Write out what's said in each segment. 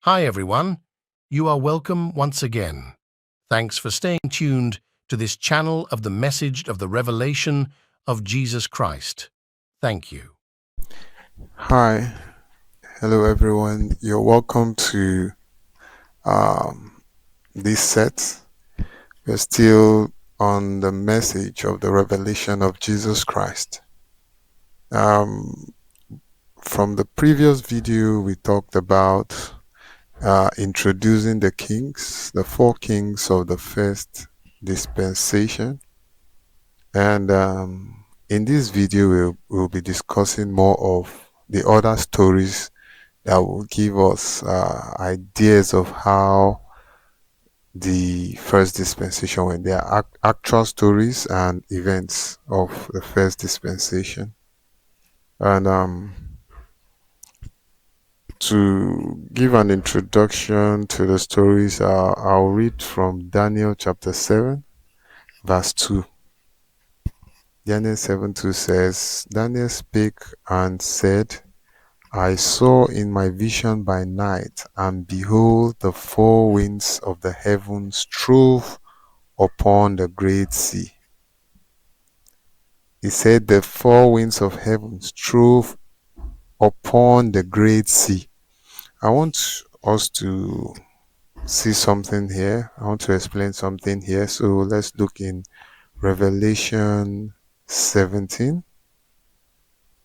Hi, everyone. You are welcome once again. Thanks for staying tuned to this channel of the message of the revelation of Jesus Christ. Thank you. Hi, hello everyone. You're welcome to this set. We're still on the message of the revelation of Jesus Christ. Um, from the previous video, we talked about introducing the kings, the four kings of the first dispensation. And in this video, we'll be discussing more of the other stories that will give us ideas of how the first dispensation when there are actual stories and events of the first dispensation. And to give an introduction to the stories, I'll read from Daniel chapter 7, verse 2. Daniel 7:2 says, Daniel spake and said, I saw in my vision by night, and behold, the four winds of the heavens strove upon the great sea. He said the four winds of heaven strove upon the great sea. I want us to see something here. I want to explain something here. So let's look in Revelation 17.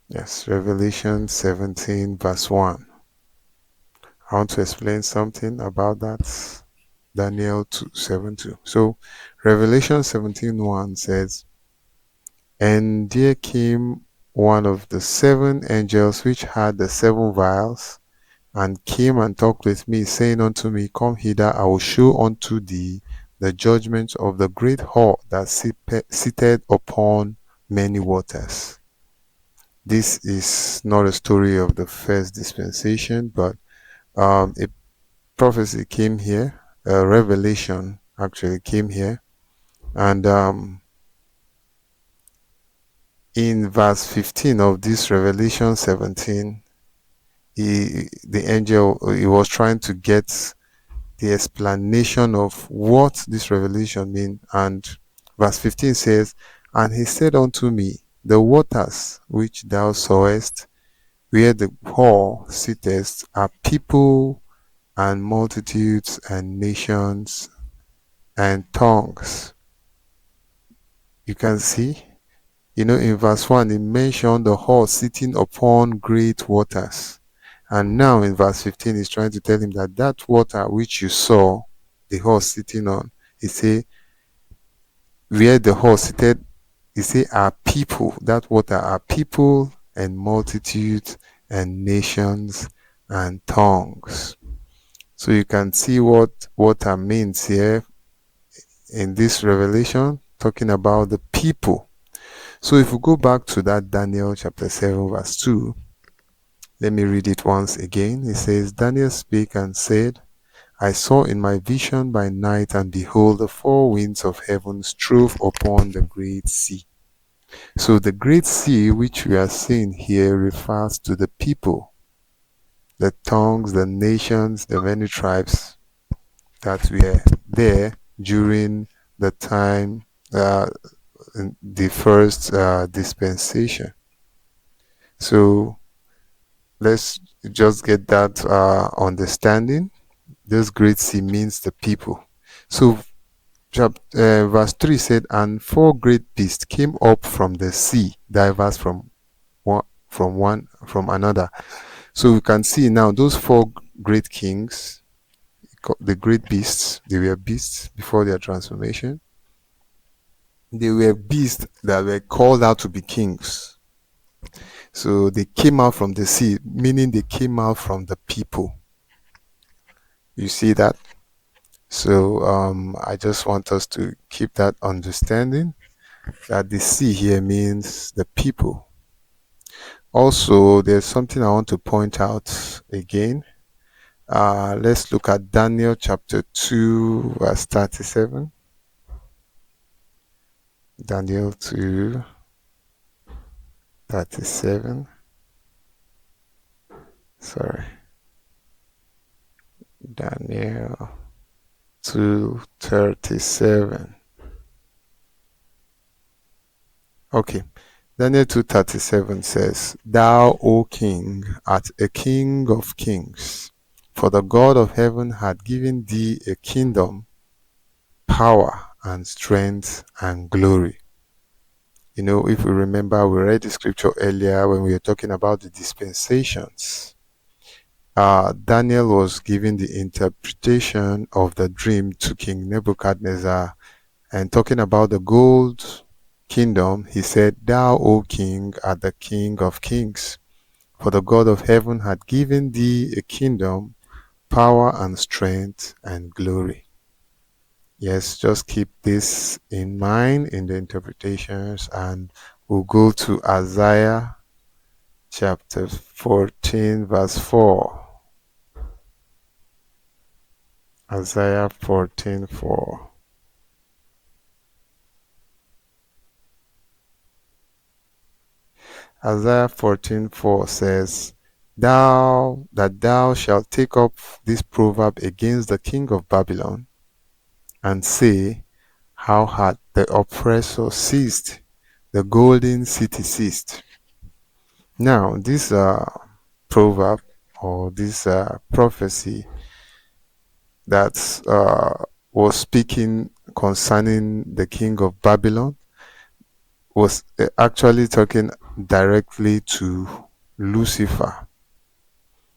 Yes, Revelation 17, verse 1. I want to explain something about that. Daniel 2:7-2. So Revelation 17:1 says, And there came one of the seven angels which had the seven vials, and came and talked with me, saying unto me, Come hither, I will show unto thee the judgment of the great whore that sitteth upon many waters. This is not a story of the first dispensation, but a prophecy came here, a revelation actually came here, and in verse 15 of this Revelation 17, the angel, he was trying to get the explanation of what this revelation means. And verse 15 says, And he said unto me, The waters which thou sawest, where the whore sitteth, are people and multitudes and nations and tongues. You can see, in verse 1, it mentioned the whore sitting upon great waters. And now in verse 15, he's trying to tell him that that water which you saw the horse sitting on, he say, where the horse seated, he say, are people. That water are people and multitudes and nations and tongues. So you can see what water means here in this revelation, talking about the people. So if we go back to that Daniel chapter 7, verse 2, let me read it once again. It says, Daniel spake and said, I saw in my vision by night, and behold, the four winds of heaven strove upon the great sea. So the great sea which we are seeing here refers to the people, the tongues, the nations, the many tribes that were there during the time, the first dispensation. So let's just get that understanding. This great sea means the people. So verse 3 said, And four great beasts came up from the sea, diverse from another. So we can see now those four great kings, the great beasts, they were beasts before their transformation. They were beasts that were called out to be kings. So they came out from the sea, meaning they came out from the people. You see that? So I just want us to keep that understanding that the sea here means the people. Also, there's something I want to point out again. Let's look at Daniel chapter 2, verse 37. Daniel 2, 37. Sorry. Daniel 2:37. Okay. Daniel 2:37 says, "Thou, O king, art a king of kings, for the God of heaven had given thee a kingdom, power, and strength, and glory." You know, if we remember, we read the scripture earlier when we were talking about the dispensations. Daniel was giving the interpretation of the dream to King Nebuchadnezzar, and talking about the gold kingdom, he said, "Thou, O king, art the king of kings, for the God of heaven had given thee a kingdom, power, and strength, and glory." Yes, just keep this in mind in the interpretations, and we'll go to Isaiah chapter 14, verse 4. Isaiah 14:4. Isaiah 14:4 says, thou shalt take up this proverb against the king of Babylon, and say, how hath the oppressor ceased, the golden city ceased. Now, this proverb, or this prophecy that was speaking concerning the king of Babylon, was actually talking directly to Lucifer.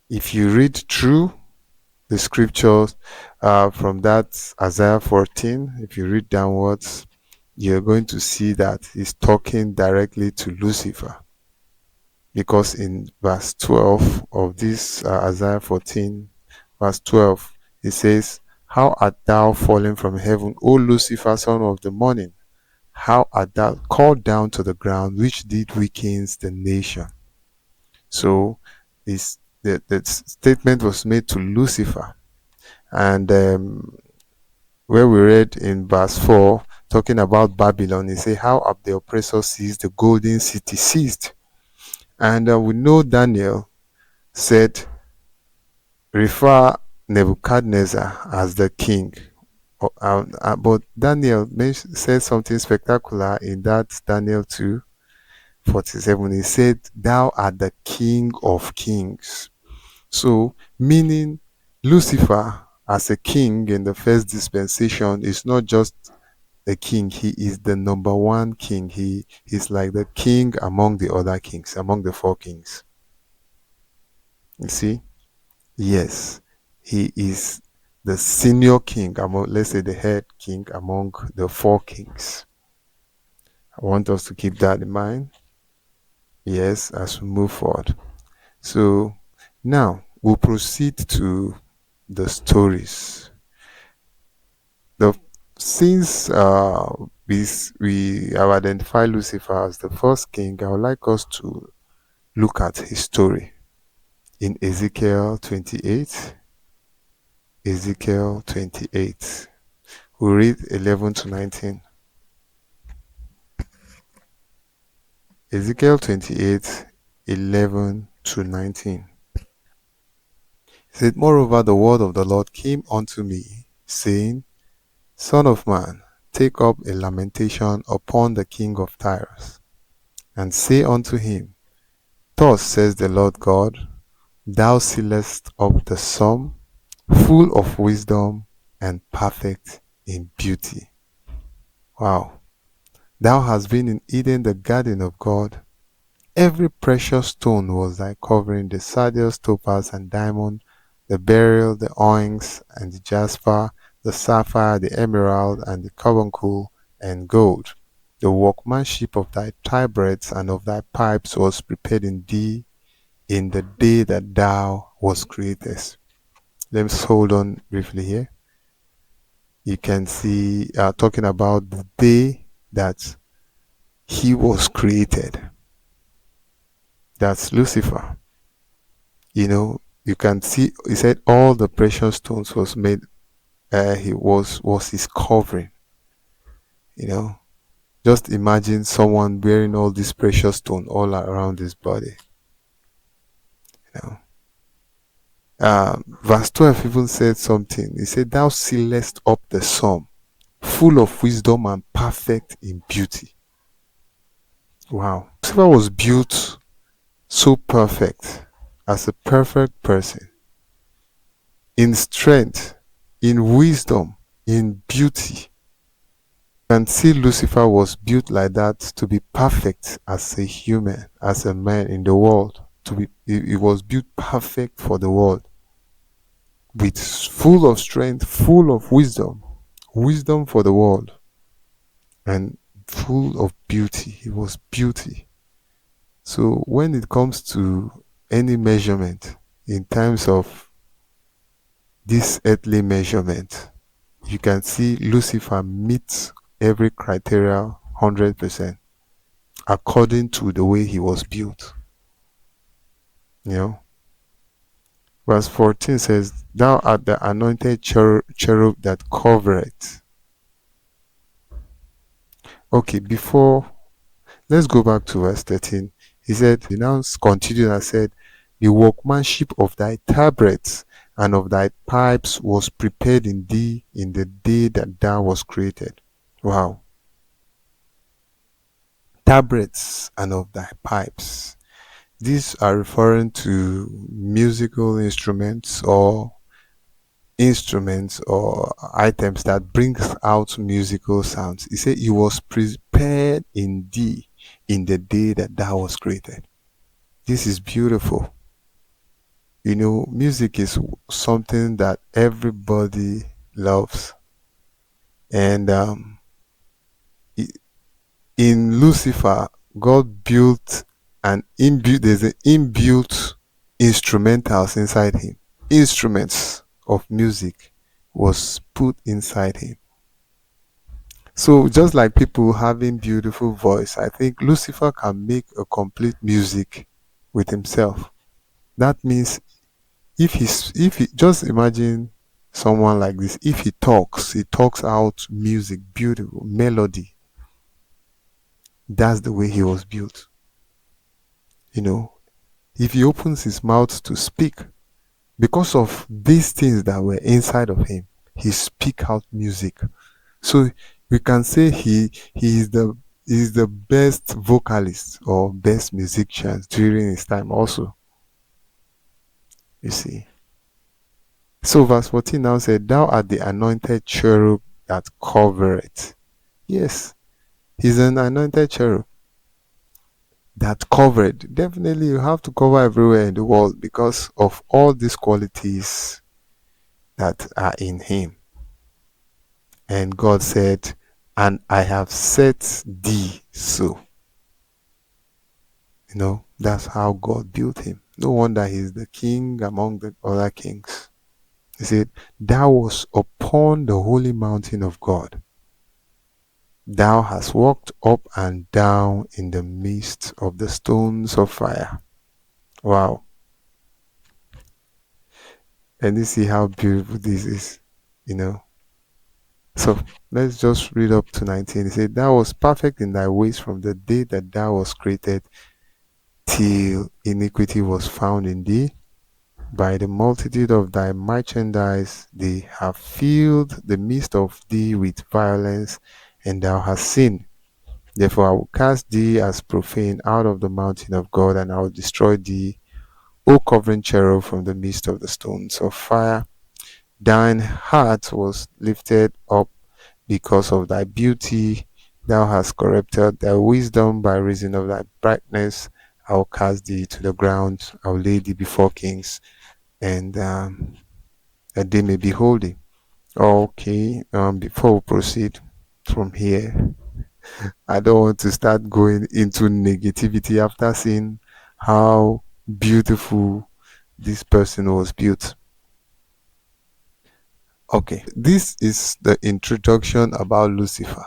If you read through the scriptures from that Isaiah 14, if you read downwards, you're going to see that he's talking directly to Lucifer. Because in verse 12 of this Isaiah 14, verse 12, it says, "How art thou fallen from heaven, O Lucifer, son of the morning? How art thou called down to the ground, which did weaken the nation?" So the statement was made to Lucifer. And where we read in verse 4, talking about Babylon, he said, "How have the oppressor seized, the golden city seized?" And we know Daniel said, refer Nebuchadnezzar as the king. But Daniel said something spectacular in that Daniel 2:47. He said, "Thou art the king of kings." So, meaning Lucifer as a king in the first dispensation is not just a king, he is the number one king. He's like the king among the other kings, among the four kings. You see? Yes. He is the senior king among, let's say, the head king among the four kings. I want us to keep that in mind. Yes, as we move forward. So now we'll proceed to the stories. The Since we have identified Lucifer as the first king, I would like us to look at his story in Ezekiel 28. Ezekiel 28. We read 11 to 19. Ezekiel 28, 11 to 19. It said, "Moreover, the word of the Lord came unto me, saying, Son of man, take up a lamentation upon the king of Tyrus, and say unto him, Thus says the Lord God, Thou sealest up the sum, full of wisdom and perfect in beauty." Wow. "Thou hast been in Eden, the garden of God. Every precious stone was thy covering, the sardius, topaz, and diamond, the beryl, the onyx, and the jasper, the sapphire, the emerald, and the carbuncle, and gold. The workmanship of thy tabrets and of thy pipes was prepared in thee in the day that thou wast created." Let's hold on briefly here. You can see talking about the day that he was created. That's Lucifer. You know, you can see, he said all the precious stones was made, he was his covering. You know, just imagine someone wearing all these precious stone all around his body. You know, Verse 12 even said something. He said, "Thou sealest up the sum, full of wisdom and perfect in beauty." Wow. Lucifer was built so perfect, as a perfect person, in strength, in wisdom, in beauty. You can see Lucifer was built like that to be perfect as a human, as a man in the world. He was built perfect for the world, with full of strength, full of wisdom, wisdom for the world, and full of beauty. It was beauty. So when it comes to any measurement in terms of this earthly measurement, you can see Lucifer meets every criteria 100% according to the way he was built. You know, verse 14 says, "Thou art the anointed cherub that covereth." Okay, before, let's go back to verse 13. He said, he now continued and said, "The workmanship of thy tabrets and of thy pipes was prepared in thee in the day that thou was created." Wow. Tabrets and of thy pipes. These are referring to musical instruments or items that brings out musical sounds. He said, "It was prepared in thee in the day that thou was created." This is beautiful. You know, music is something that everybody loves. And in Lucifer, God built there's an inbuilt instrumentals inside him. Instruments of music was put inside him. So just like people having beautiful voice, I think Lucifer can make a complete music with himself. That means if he just imagine someone like this, if he talks out music, beautiful melody. That's the way he was built. You know, if he opens his mouth to speak, because of these things that were inside of him, he speak out music. So we can say he is the best vocalist or best musician during his time also. You see. So verse 14 now said, "Thou art the anointed cherub that covereth." Yes, he's an anointed cherub that covered. Definitely you have to cover everywhere in the world because of all these qualities that are in him. And God said, "And I have set thee so." You know, that's how God built him. No wonder he's the king among the other kings. He said, "Thou was upon the holy mountain of God. Thou hast walked up and down in the midst of the stones of fire." Wow. And you see how beautiful this is, you know. So let's just read up to 19. He said, "Thou was perfect in thy ways from the day that thou was created, till iniquity was found in thee. By the multitude of thy merchandise they have filled the midst of thee with violence, and thou hast sinned. Therefore I will cast thee as profane out of the mountain of God, and I will destroy thee, O covering cherub, from the midst of the stones of fire. Thine heart was lifted up because of thy beauty. Thou hast corrupted thy wisdom by reason of thy brightness. I will cast thee to the ground. I will lay thee before kings, and that they may behold thee." Okay, before we proceed from here, I don't want to start going into negativity after seeing how beautiful this person was built. Okay, this is the introduction about Lucifer.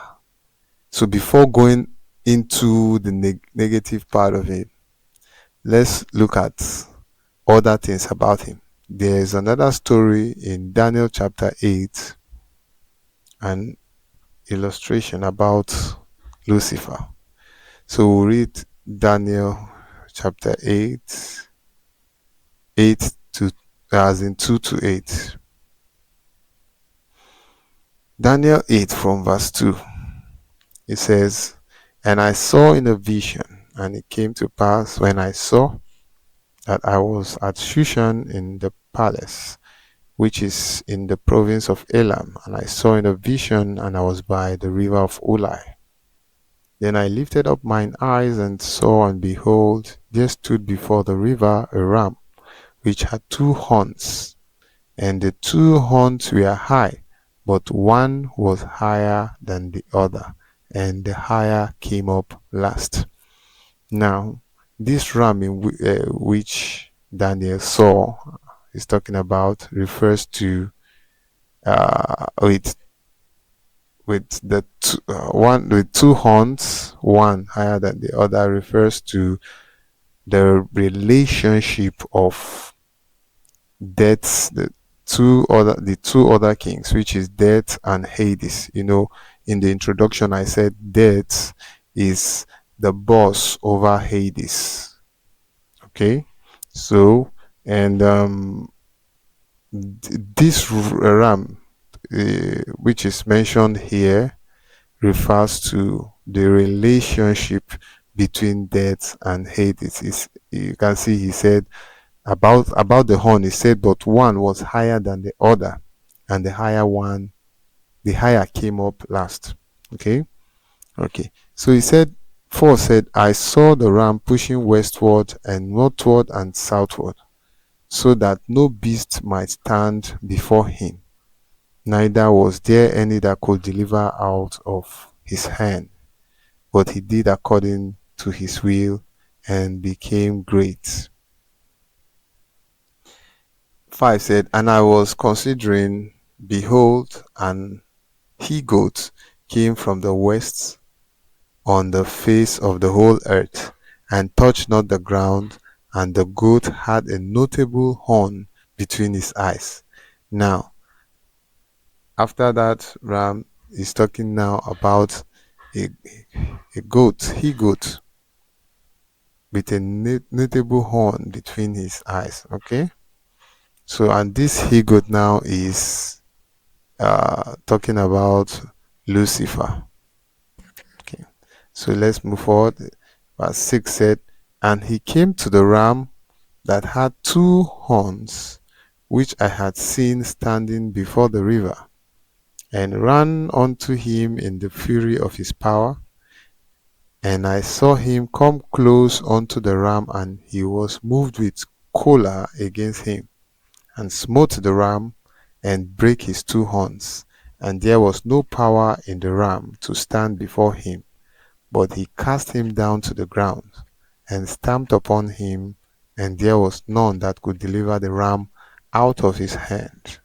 So before going into the negative part of it, let's look at other things about him. There's another story in Daniel chapter 8, an illustration about Lucifer. So we'll read Daniel chapter 8, 8 to as in 2 to 8. Daniel 8 from verse 2. It says, "And I saw in a vision, and it came to pass when I saw that I was at Shushan in the palace, which is in the province of Elam. And I saw in a vision, and I was by the river of Ulai. Then I lifted up mine eyes and saw, and behold, there stood before the river a ram, which had two horns, and the two horns were high, but one was higher than the other, and the higher came up last." Now, this ram which Daniel saw is talking about refers to with the one with two horns, one higher than the other, refers to the relationship of death, the two other kings, which is death and Hades. In the introduction I said death is the boss over Hades. Okay, so and this ram, which is mentioned here, refers to the relationship between death and Hades. You can see he said about the horn, he said, but one was higher than the other, and the higher came up last. Okay. So he said, 4 said, "I saw the ram pushing westward and northward and southward, so that no beast might stand before him, neither was there any that could deliver out of his hand. But he did according to his will and became great." 5 said, "And I was considering, behold, an he-goat came from the west on the face of the whole earth, and touched not the ground, and the goat had a notable horn between his eyes." Now, after that, ram is talking now about a, a goat, he-goat, with a notable horn between his eyes. Okay, so and this he-goat now is talking about Lucifer. Okay, so let's move forward. Verse 6 said, "And he came to the ram that had two horns, which I had seen standing before the river, and ran unto him in the fury of his power. And I saw him come close unto the ram, and he was moved with choler against him, and smote the ram, and brake his two horns. And there was no power in the ram to stand before him, but he cast him down to the ground, and stamped upon him, and there was none that could deliver the ram out of his hand.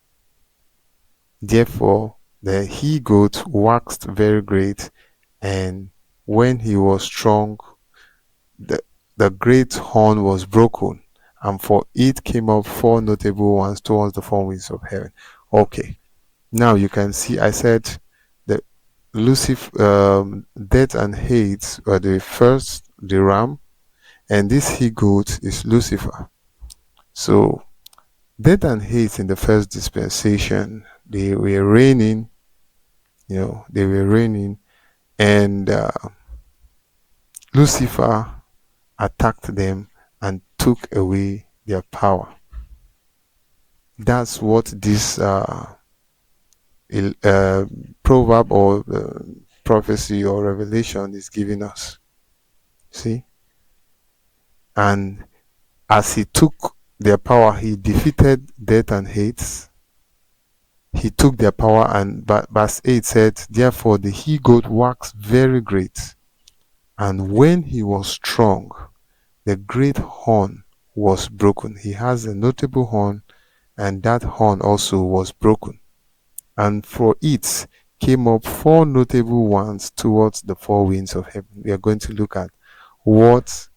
Therefore the he-goat waxed very great, and when he was strong, the, the great horn was broken, and for it came up four notable ones towards the four winds of heaven." Okay, now you can see I said that Lucifer, death and hate were the ram, and this he-goat is Lucifer. So death and hate in the first dispensation, they were reigning, and Lucifer attacked them and took away their power. That's what this proverb or prophecy or revelation is giving us. See? And as he took their power, he defeated death and hate. He took their power, and verse 8 said, "Therefore the he-goat waxed very great, and when he was strong, the great horn was broken." He has a notable horn, and that horn also was broken. "And for it came up four notable ones towards the four winds of heaven." We are going to look at what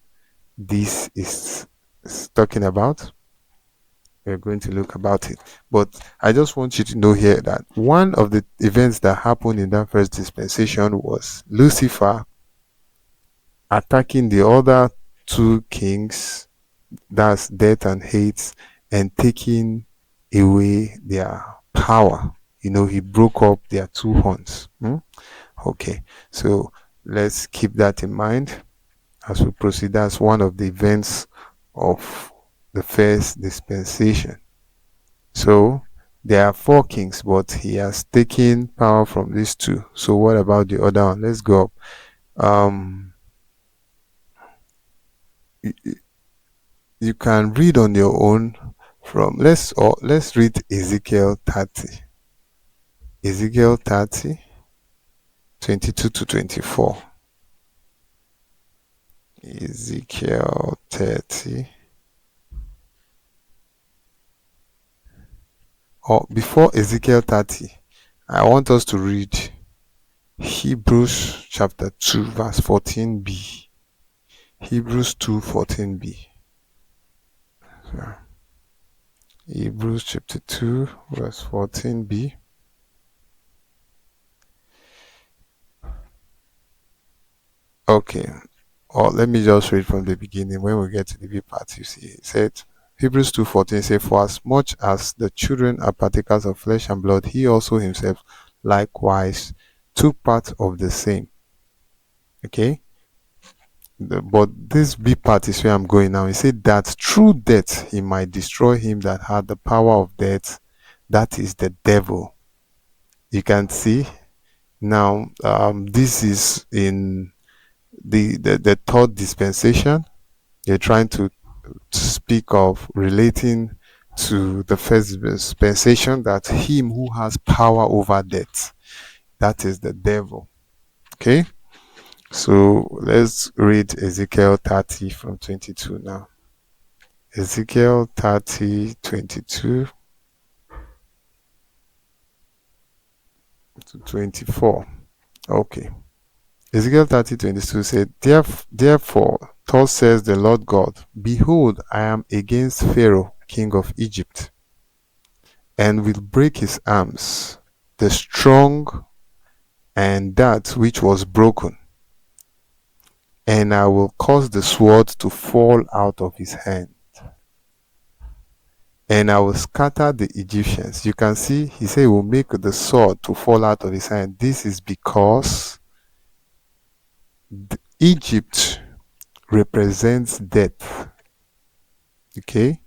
this is talking about. We're going to look about it. But I just want you to know here that one of the events that happened in that first dispensation was Lucifer attacking the other two kings, that's death and hate, and taking away their power. He broke up their two horns. Okay, so let's keep that in mind as we proceed. That's one of the events of the first dispensation. So there are four kings, but he has taken power from these two. So what about the other one? Let's go up. Y- You can read on your own from let's read Ezekiel 30. Ezekiel 30, 22 to 24. Ezekiel 30. Or before Ezekiel 30, I want us to read Hebrews chapter 2, verse 14b. Hebrews 2, 14b. So, Hebrews chapter 2, verse 14b. Okay. Or let me just read from the beginning. When we get to the B part, you see, it said, Hebrews 2:14 says, For as much as the children are partakers of flesh and blood, he also himself likewise took part of the same. Okay? But this B part is where I'm going now. He said that through death he might destroy him that had the power of death, that is the devil. You can see now, this is in the third dispensation. They're trying to speak of relating to the first dispensation, that him who has power over death, that is the devil. Okay, so let's read Ezekiel 30 from 22 now. Ezekiel 30, 22 to 24. Okay. Ezekiel 30, 22 said, Therefore, thus says the Lord God, Behold, I am against Pharaoh, king of Egypt, and will break his arms, the strong and that which was broken, and I will cause the sword to fall out of his hand, and I will scatter the Egyptians. You can see he said he will make the sword to fall out of his hand. This is because Egypt represents death. Okay,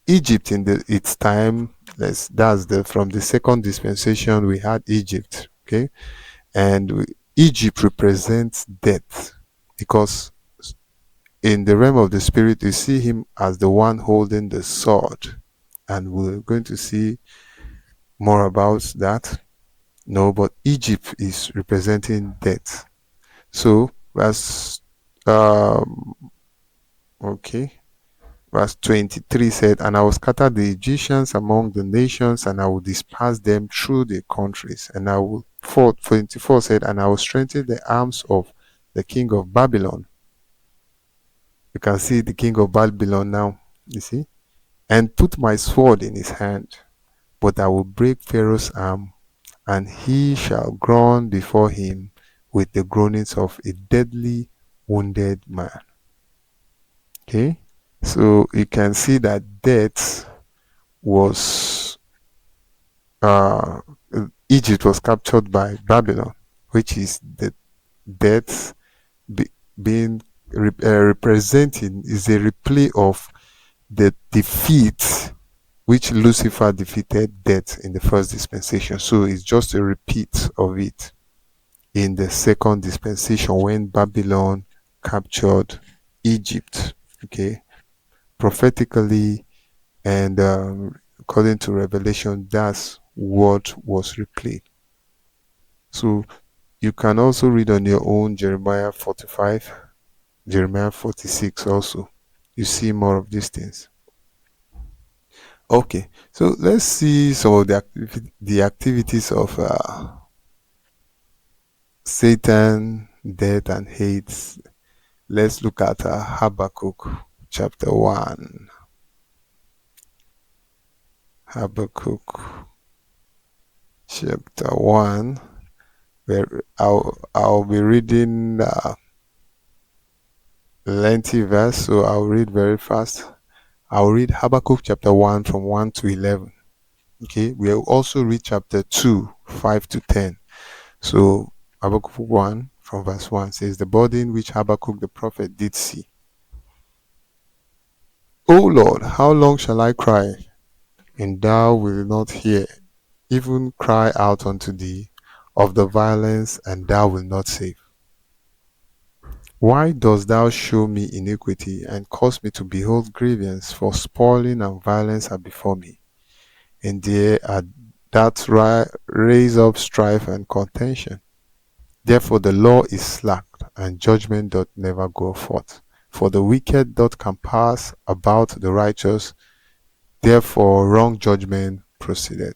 Egypt in its time, from the second dispensation we had Egypt. Okay, and Egypt represents death, because in the realm of the spirit you see him as the one holding the sword, and we're going to see more about that. No, but Egypt is representing death. So verse um okay, verse 23 said, And I will scatter the Egyptians among the nations, and I will disperse them through the countries. And I will, 24 said, And I will strengthen the arms of the king of Babylon. You can see the king of Babylon now, you see, and put my sword in his hand. But I will break Pharaoh's arm, and he shall groan before him with the groanings of a deadly wounded man. Okay, so you can see that death was uh, Egypt was captured by Babylon, which is the death be, being representing, is a replay of the defeat which Lucifer defeated death in the first dispensation. So it's just a repeat of it in the second dispensation when Babylon captured Egypt. Okay, prophetically and according to Revelation, that's what was replayed. So you can also read on your own Jeremiah 45, Jeremiah 46 also. You see more of these things. Okay, so let's see some of the activities of Satan, death, and hate. Let's look at Habakkuk chapter 1. Habakkuk chapter 1, where I'll be reading lengthy verse, so I'll read very fast. I'll read Habakkuk chapter 1 from 1 to 11. Okay, we'll also read chapter 2, 5 to 10. So Habakkuk 1 from verse 1 says, the burden which Habakkuk the prophet did see. O Lord, how long shall I cry, and thou wilt not hear? Even cry out unto thee of the violence, and thou wilt not save. Why dost thou show me iniquity, and cause me to behold grievance? For spoiling and violence are before me, and there are that raise up strife and contention. Therefore the law is slack, and judgment doth never go forth. For the wicked doth compass about the righteous, therefore wrong judgment proceeded.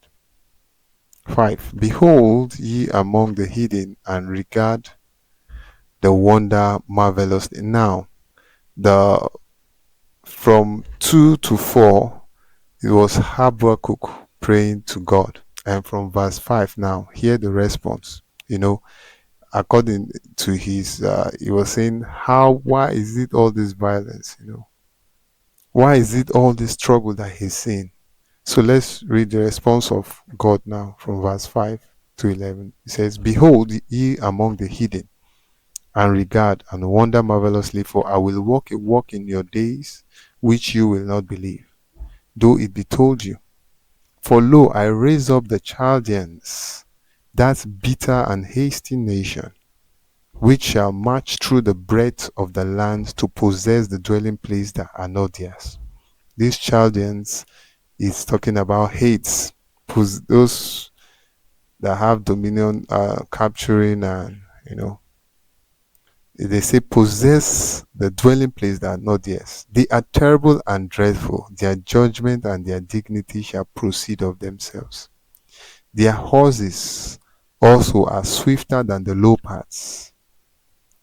5. Behold ye among the heathen, and regard the wonder marvelously. Now, the from 2 to 4, it was Habakkuk praying to God. And from verse 5 now, hear the response. According to his, he was saying, why is it all this violence? Why is it all this struggle that he's seeing? So let's read the response of God now from verse 5 to 11. It says, behold ye among the heathen, and regard and wonder marvelously, for I will work a work in your days which you will not believe, though it be told you. For lo, I raise up the Chaldeans, that bitter and hasty nation, which shall march through the breadth of the land to possess the dwelling place that are not theirs. These Chaldeans is talking about Hades, those that have dominion, capturing, and they say possess the dwelling place that are not theirs. They are terrible and dreadful. Their judgment and their dignity shall proceed of themselves. Their horses also are swifter than the leopards,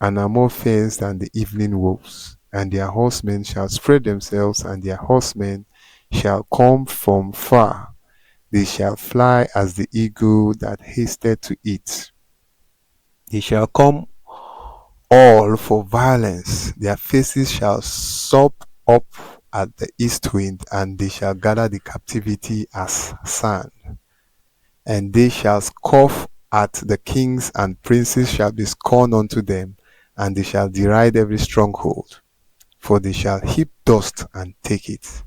and are more fierce than the evening wolves. And their horsemen shall spread themselves, and their horsemen shall come from far. They shall fly as the eagle that hasted to eat. They shall come all for violence. Their faces shall sob up at the east wind, and they shall gather the captivity as sand. And they shall scoff at the kings, and princes shall be scorned unto them, and they shall deride every stronghold. For they shall heap dust and take it.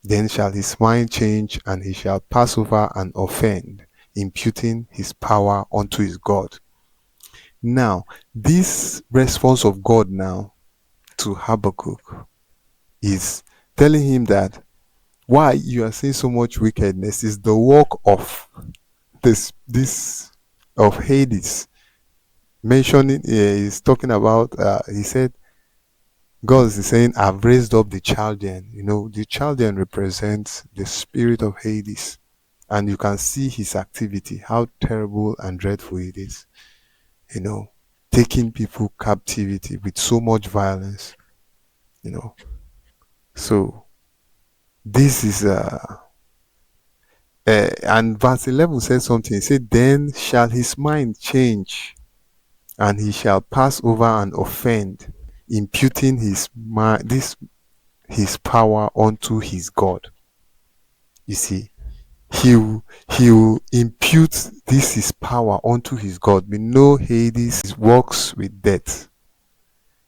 Then shall his mind change, and he shall pass over and offend, imputing his power unto his God. Now, this response of God now to Habakkuk is telling him that why you are seeing so much wickedness is the work of this of Hades. Mentioning, he's talking about, he said, God is saying, I've raised up the Chaldean. The Chaldean represents the spirit of Hades. And you can see his activity, how terrible and dreadful it is. Taking people captivity with so much violence. So this is and verse 11 says something. It said, then shall his mind change, and he shall pass over and offend, imputing his power unto his God. You see, he will impute his power unto his God. We know Hades works with death.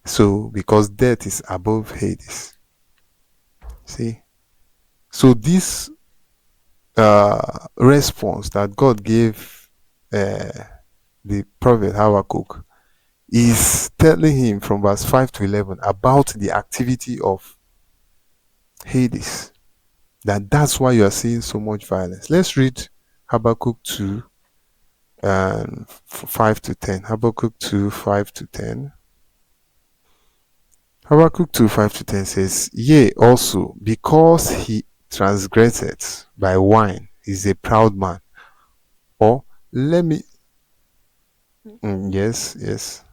So because death is above Hades. See? So this response that God gave the prophet Habakkuk is telling him from verse 5 to 11 about the activity of Hades. That's why you are seeing so much violence. Let's read Habakkuk 2 and 5 to 10. Habakkuk 2, 5 to 10. Habakkuk 2, 5 to 10 says, yea, also, because he transgresseth by wine, is a proud man. Or, let me, yes.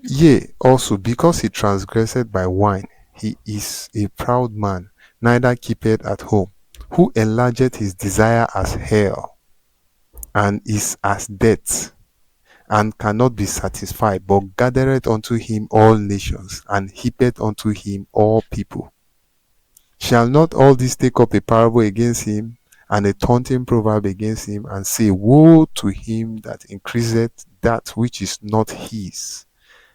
Yea, also, because he transgresseth by wine, he is a proud man, neither keepeth at home, who enlargeth his desire as hell, and is as death, and cannot be satisfied, but gathereth unto him all nations, and heapeth unto him all people. Shall not all these take up a parable against him, and a taunting proverb against him, and say, Woe to him that increaseth that which is not his?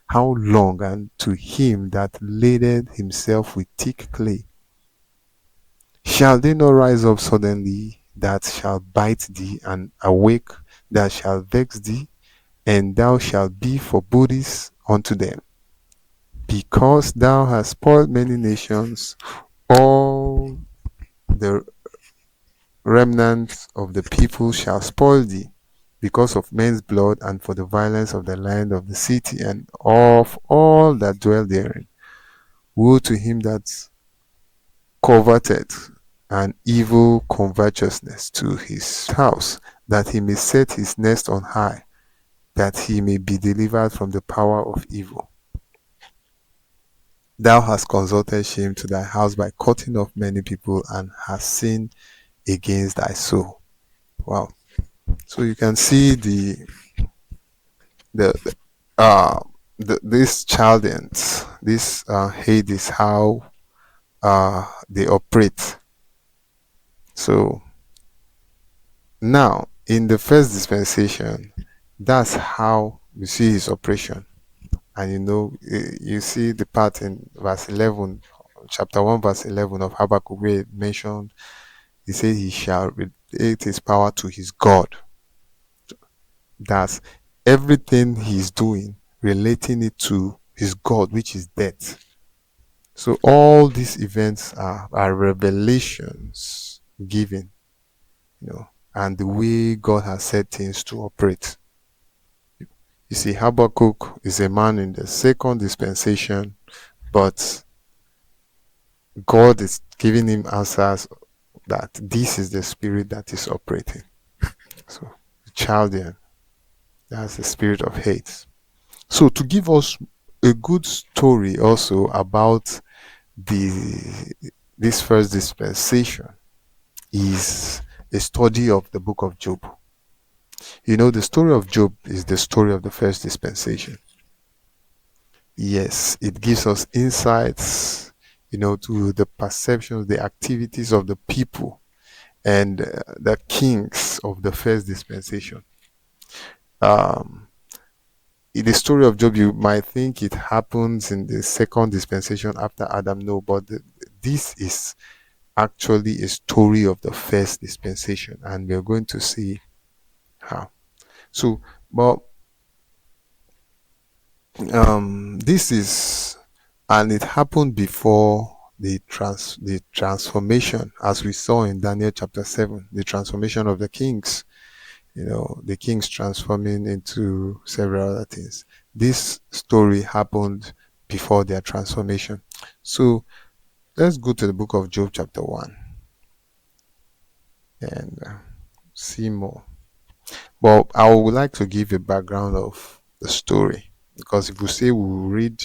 How long? And to him that ladeth himself with thick clay. Shall they not rise up suddenly that shall bite thee, and awake that shall vex thee, and thou shalt be for bodies unto them? Because thou hast spoiled many nations, all the remnant of the people shall spoil thee, because of men's blood, and for the violence of the land of the city, and of all that dwell therein. Woe to him that coveted an evil covetousness to his house, that he may set his nest on high, that he may be delivered from the power of evil. Thou hast consulted shame to thy house by cutting off many people, and hast sinned against thy soul. Wow. So you can see the uh these Chaldeans, this Hades, how they operate. So now in the first dispensation, that's how you see his operation. And you see the part in verse 11, chapter 1, verse 11 of Habakkuk, where it mentioned, he said, He shall relate his power to his God. That's everything he's doing, relating it to his God, which is death. So all these events are revelations given, and the way God has set things to operate. You see, Habakkuk is a man in the second dispensation, but God is giving him answers that this is the spirit that is operating. So, the Chaldean, that's the spirit of hate. So, to give us a good story also about this first dispensation is a study of the book of Job. The story of Job is the story of the first dispensation. Yes, it gives us insights, to the perceptions, the activities of the people and the kings of the first dispensation. In the story of Job, you might think it happens in the second dispensation after Adam. No, but this is actually a story of the first dispensation, and we're going to see how. So, but this is, and it happened before the transformation, as we saw in Daniel chapter 7, the transformation of the kings. The kings transforming into several other things. This story happened before their transformation. So let's go to the book of Job chapter 1 and see more. But I would like to give a background of the story, because if we say we will read,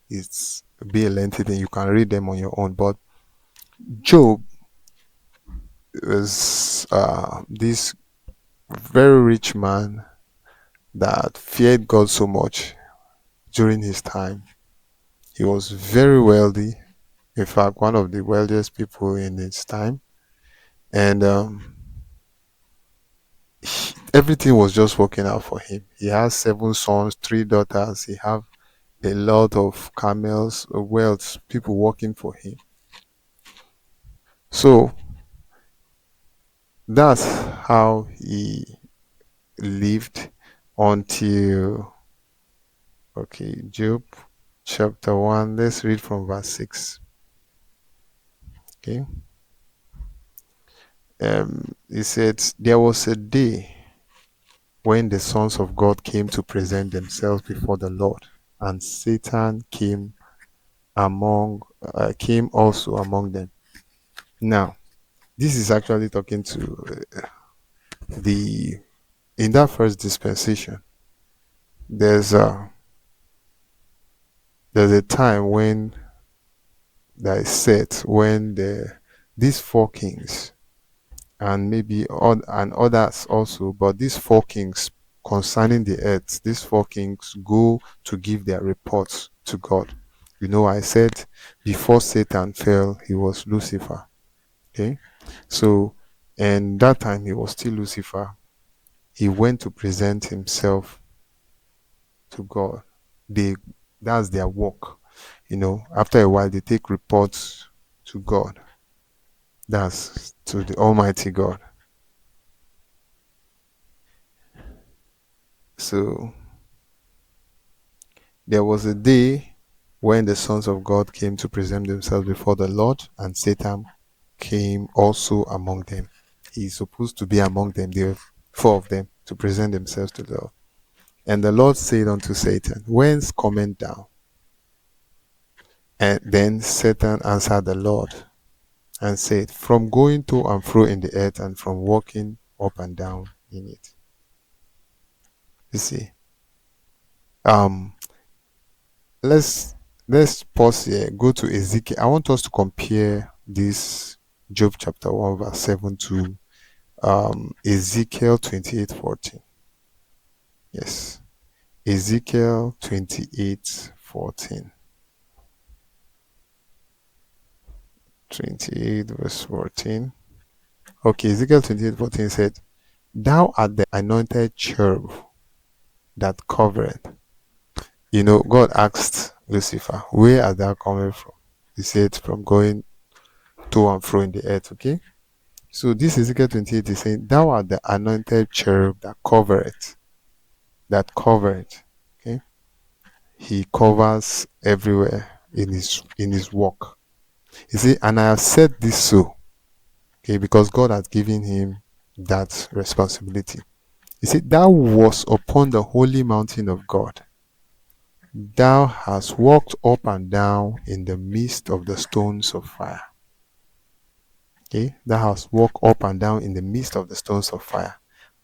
it's be a lengthy thing. You can read them on your own. But Job is this very rich man that feared God so much during his time. He was very wealthy, in fact, one of the wealthiest people in his time. And everything was just working out for him. He has 7 sons, 3 daughters. He have a lot of camels, wealth, people working for him. So that's how he lived until, Job chapter 1. Let's read from verse 6. Okay. He said, There was a day when the sons of God came to present themselves before the Lord, and Satan came also among them. Now, this is actually talking to in that first dispensation. There's a time when that is set when these 4 kings, and maybe and others also, but these 4 kings concerning the earth, these four kings go to give their reports to God. I said before Satan fell, he was Lucifer. Okay. So, and that time he was still Lucifer. He went to present himself to God. They That's their work. After a while they take reports to God. That's to the Almighty God. So there was a day when the sons of God came to present themselves before the Lord, and Satan came also among them. He's supposed to be among them, there were four of them, to present themselves to the Lord. And the Lord said unto Satan, Whence comest thou? And then Satan answered the Lord and said, From going to and fro in the earth, and from walking up and down in it. You see, um, let's pause here. Go to Ezekiel. I want us to compare this Job chapter 1 verse 7 to Ezekiel 28:14. Yes, Ezekiel 28:14. 28 verse 14. Okay, Ezekiel 28:14 said, Thou art the anointed cherub that covered. God asked Lucifer, Where art thou coming from? He said, From going to and fro in the earth. Okay. So this Ezekiel 28 is saying, Thou art the anointed cherub that covered. That covered. Okay. He covers everywhere in his work. You see, and I have said this so. Okay, because God has given him that responsibility. He said, Thou was upon the holy mountain of God. Thou hast walked up and down in the midst of the stones of fire. Okay, thou hast walked up and down in the midst of the stones of fire.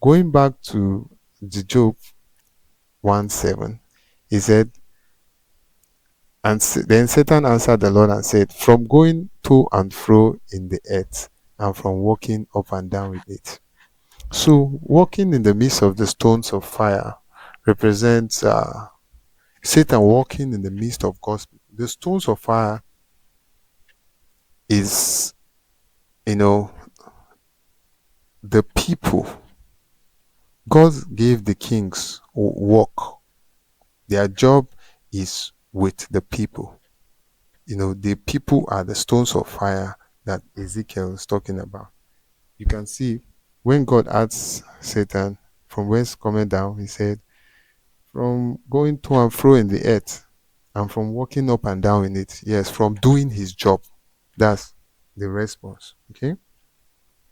Going back to the Job 1:7, he said, and then Satan answered the Lord and said, From going to and fro in the earth, and from walking up and down with it. So, walking in the midst of the stones of fire represents Satan walking in the midst of God's. The stones of fire is, the people. God gave the kings work. Their job is with the people. The people are the stones of fire that Ezekiel is talking about. You can see when God asks Satan, From whence cometh down? He said, From going to and fro in the earth, and from walking up and down in it. Yes, from doing his job. That's the response. Okay.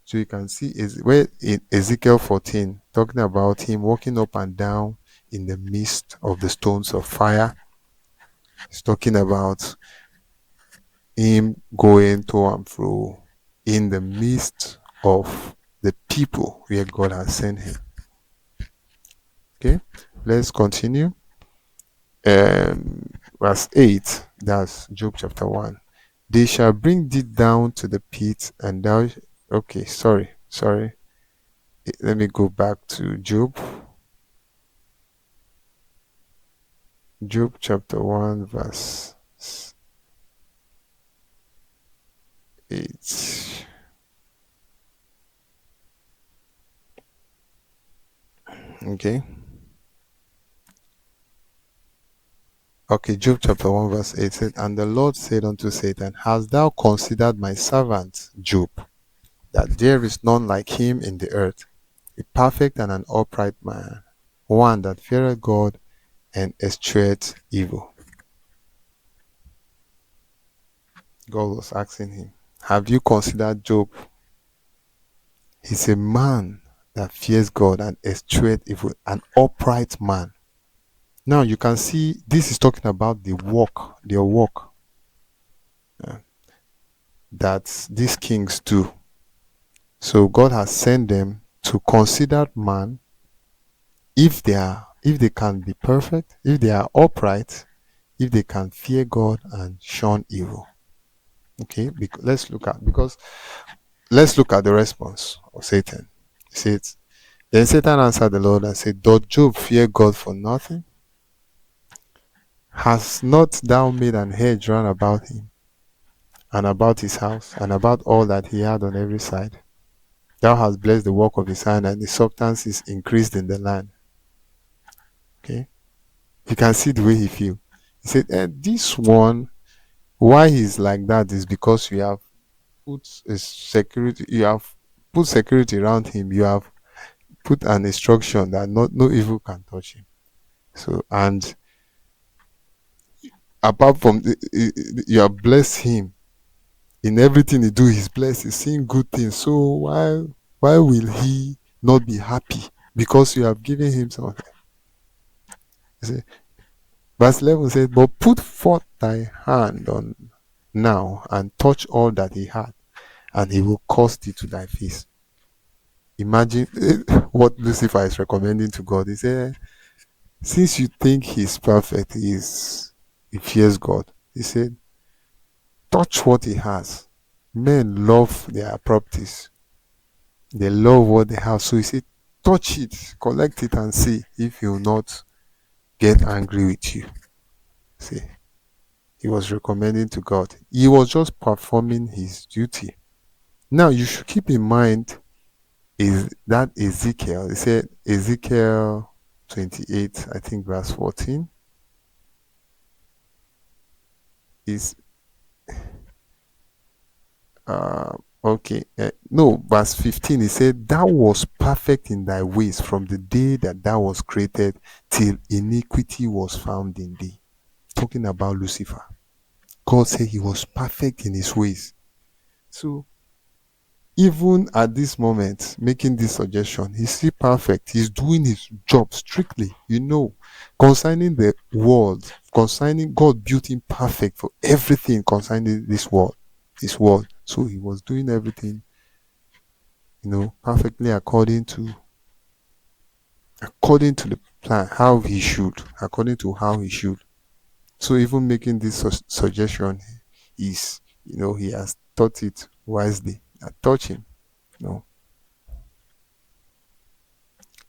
So you can see is where in Ezekiel 14 talking about him walking up and down in the midst of the stones of fire. It's talking about him going to and fro in the midst of the people where God has sent him. Okay, let's continue. Verse 8, that's Job chapter 1. They shall bring thee down to the pit, and thou. Okay, sorry. Let me go back to Job. Job chapter 1, verse 8. Okay. Okay, Job chapter 1, verse 8 said, And the Lord said unto Satan, Hast thou considered my servant Job, that there is none like him in the earth, a perfect and an upright man, one that feareth God and escheweth evil? God was asking him, Have you considered Job? He's a man that fears God and escheweth evil, an upright man. Now you can see this is talking about their work that these kings do. So God has sent them to consider man if they can be perfect, if they are upright, if they can fear God and shun evil. Okay, let's look at the response of Satan. He says, Then Satan answered the Lord and said, Doth Job fear God for nothing? Hast not thou made an hedge round about him, and about his house, and about all that he had on every side? Thou hast blessed the work of his hand, and his substance is increased in the land. Okay? You can see the way he feels. He said, this one, why he's like that is because you have you have put security around him. You have put an instruction that no evil can touch him. So, and apart from you have blessed him in everything he do, he's blessed. He's seeing good things. So why will he not be happy because you have given him something? You see, verse 11 says, but put forth thy hand on now and touch all that he had, and he will cause thee to thy face. Imagine what Lucifer is recommending to God. He said, since you think he's perfect, he fears God. He said, touch what he has. Men love their properties. They love what they have. So he said, touch it, collect it, and see if he will not get angry with you. See, he was recommending to God. He was just performing his duty. Now you should keep in mind is that Ezekiel. He said Ezekiel 28, I think verse 14 is no, verse 15. He said, thou was perfect in thy ways from the day that thou was created till iniquity was found in thee. Talking about Lucifer. God said he was perfect in his ways. So even at this moment, making this suggestion, he's still perfect. He's doing his job strictly. Concerning the world, concerning God built him perfect for everything concerning this world, his world. So he was doing everything, perfectly according to the plan, according to how he should. So even making this suggestion is, he has taught it wisely. I touch him,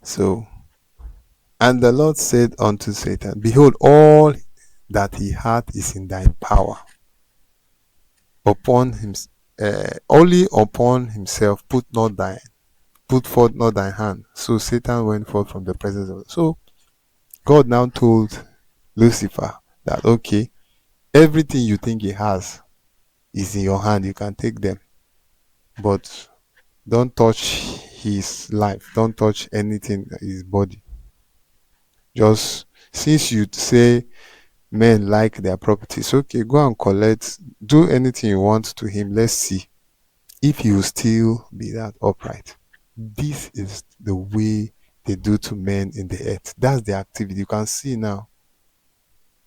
So, and the Lord said unto Satan, behold, all that he hath is in thy power. Upon him, only upon himself put forth not thy hand. So Satan went forth from the presence of. So God now told Lucifer that, okay, everything you think he has is in your hand. You can take them, but don't touch his life. Don't touch anything, his body. Just since you say men like their properties, okay, go and collect, do anything you want to him. Let's see if he will still be that upright. This is the way they do to men in the earth. That's the activity. You can see now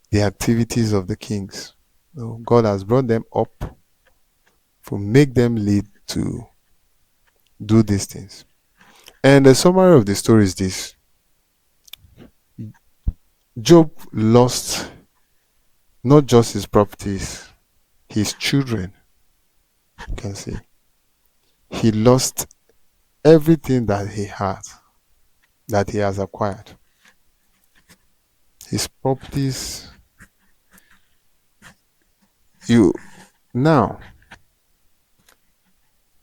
the activities of the kings. God has brought them up to make them lead to do these things. And the summary of the story is this. Job lost not just his properties, his children. You can see. He lost everything that he had, that he has acquired. His properties. Now,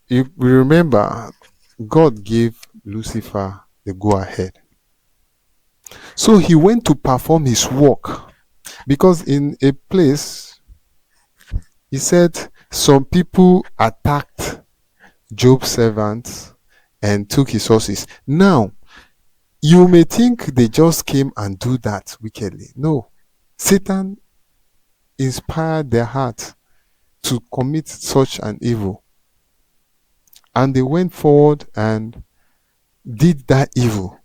you remember, God gave Lucifer the go-ahead. So he went to perform his work. Because in a place, he said some people attacked Job's servants and took his horses. Now, you may think they just came and do that wickedly. No. Satan inspired their heart to commit such an evil. And they went forward and did that evil.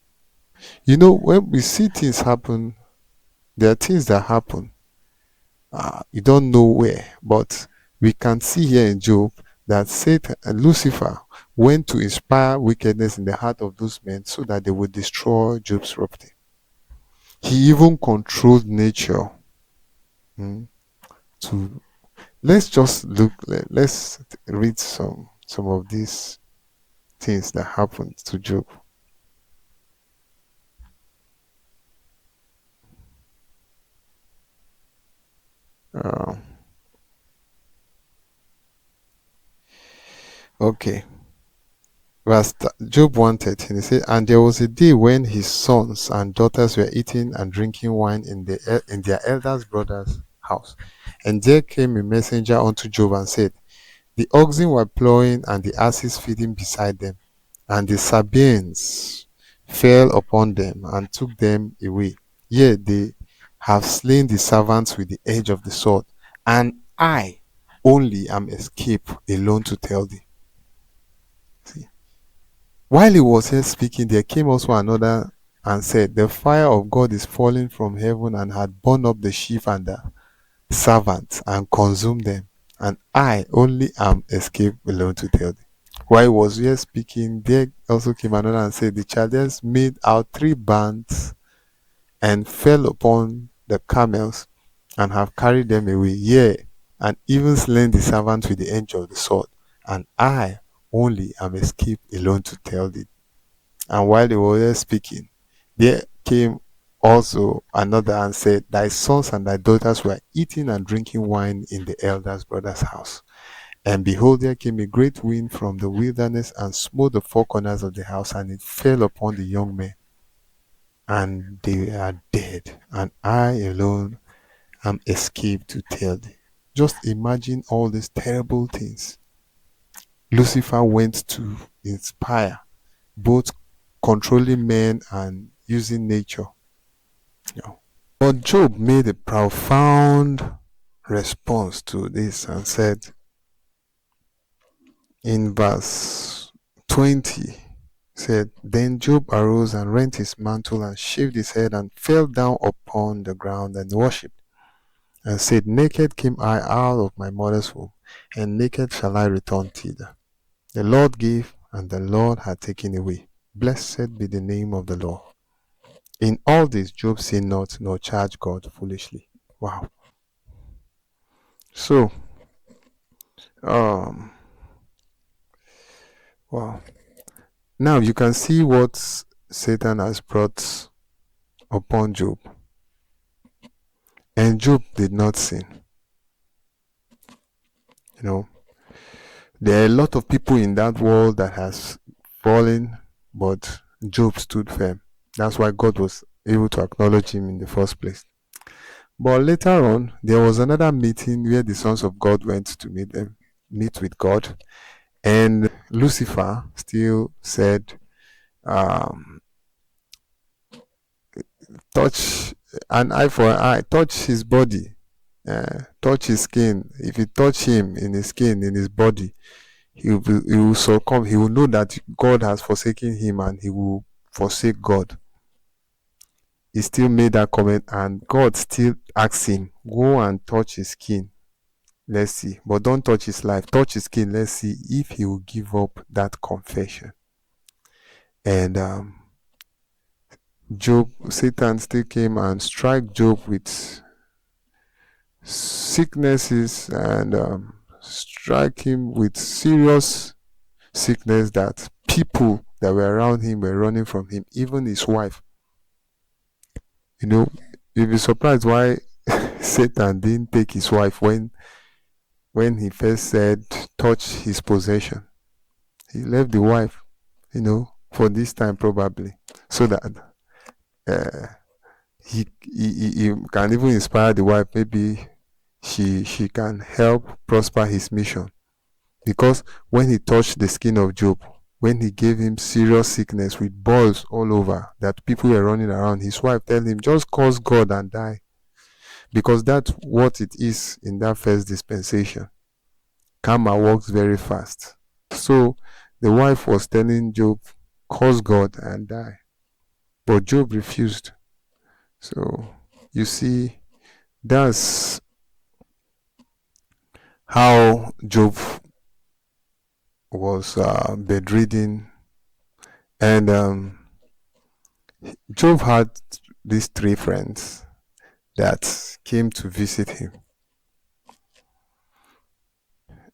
When we see things happen, there are things that happen. You don't know where, but we can see here in Job that Satan and Lucifer went to inspire wickedness in the heart of those men so that they would destroy Job's property. He even controlled nature. Let's just look. Let's read some of these things that happened to Job. Uh, okay. Job 113, he said, and there was a day when his sons and daughters were eating and drinking wine in their eldest brother's house. And there came a messenger unto Job and said, the oxen were plowing and the asses feeding beside them, and the Sabaeans fell upon them and took them away. Yet they have slain the servants with the edge of the sword, and I only am escaped alone to tell thee. See, while he was here speaking, there came also another and said, the fire of God is falling from heaven and had burned up the sheep and the servants and consumed them, and I only am escaped alone to tell thee. While he was here speaking, there also came another and said, the Chaldeans made out 3 bands and fell upon the camels and have carried them away, yea, and even slain the servants with the edge of the sword, and I only am escaped alone to tell thee. And while they were there speaking, there came also another and said, thy sons and thy daughters were eating and drinking wine in the eldest brother's house. And behold, there came a great wind from the wilderness and smote the 4 corners of the house, and it fell upon the young men, and they are dead. And I alone am escaped to tell thee. Just imagine all these terrible things Lucifer went to inspire, both controlling men and using nature. You know. But Job made a profound response to this and said in verse 20, said, then Job arose and rent his mantle and shaved his head and fell down upon the ground and worshipped and said, naked came I out of my mother's womb, and naked shall I return thither. The Lord gave, and the Lord had taken away. Blessed be the name of the Lord. In all this, Job sinned not, nor charged God foolishly. Wow. So, um, wow. Now you can see what Satan has brought upon Job. And Job did not sin. You know, there are a lot of people in that world that has fallen, but Job stood firm. That's why God was able to acknowledge him in the first place. But later on, there was another meeting where the sons of God went to meet with God, and Lucifer still said, um, touch an eye for an eye, touch his body, touch his skin. If you touch him in his skin, in his body, he will succumb. He will know that God has forsaken him and he will forsake God. He still made that comment, and God still asked him, go and touch his skin. Let's see. But don't touch his life. Touch his skin. Let's see if he will give up that confession. And Satan still came and struck Job with sicknesses and strike him with serious sickness that people that were around him were running from him, even his wife. You know, you'll be surprised why Satan didn't take his wife when he first said touch his possession. He left the wife, for this time probably, so that uh, he can even inspire the wife. Maybe she can help prosper his mission. Because when he touched the skin of Job, when he gave him serious sickness with boils all over that people were running around, his wife told him, just curse God and die. Because that's what it is in that first dispensation. Karma works very fast. So the wife was telling Job, curse God and die. But Job refused. So you see, that's how Job was bedridden. And Job had these 3 friends that came to visit him.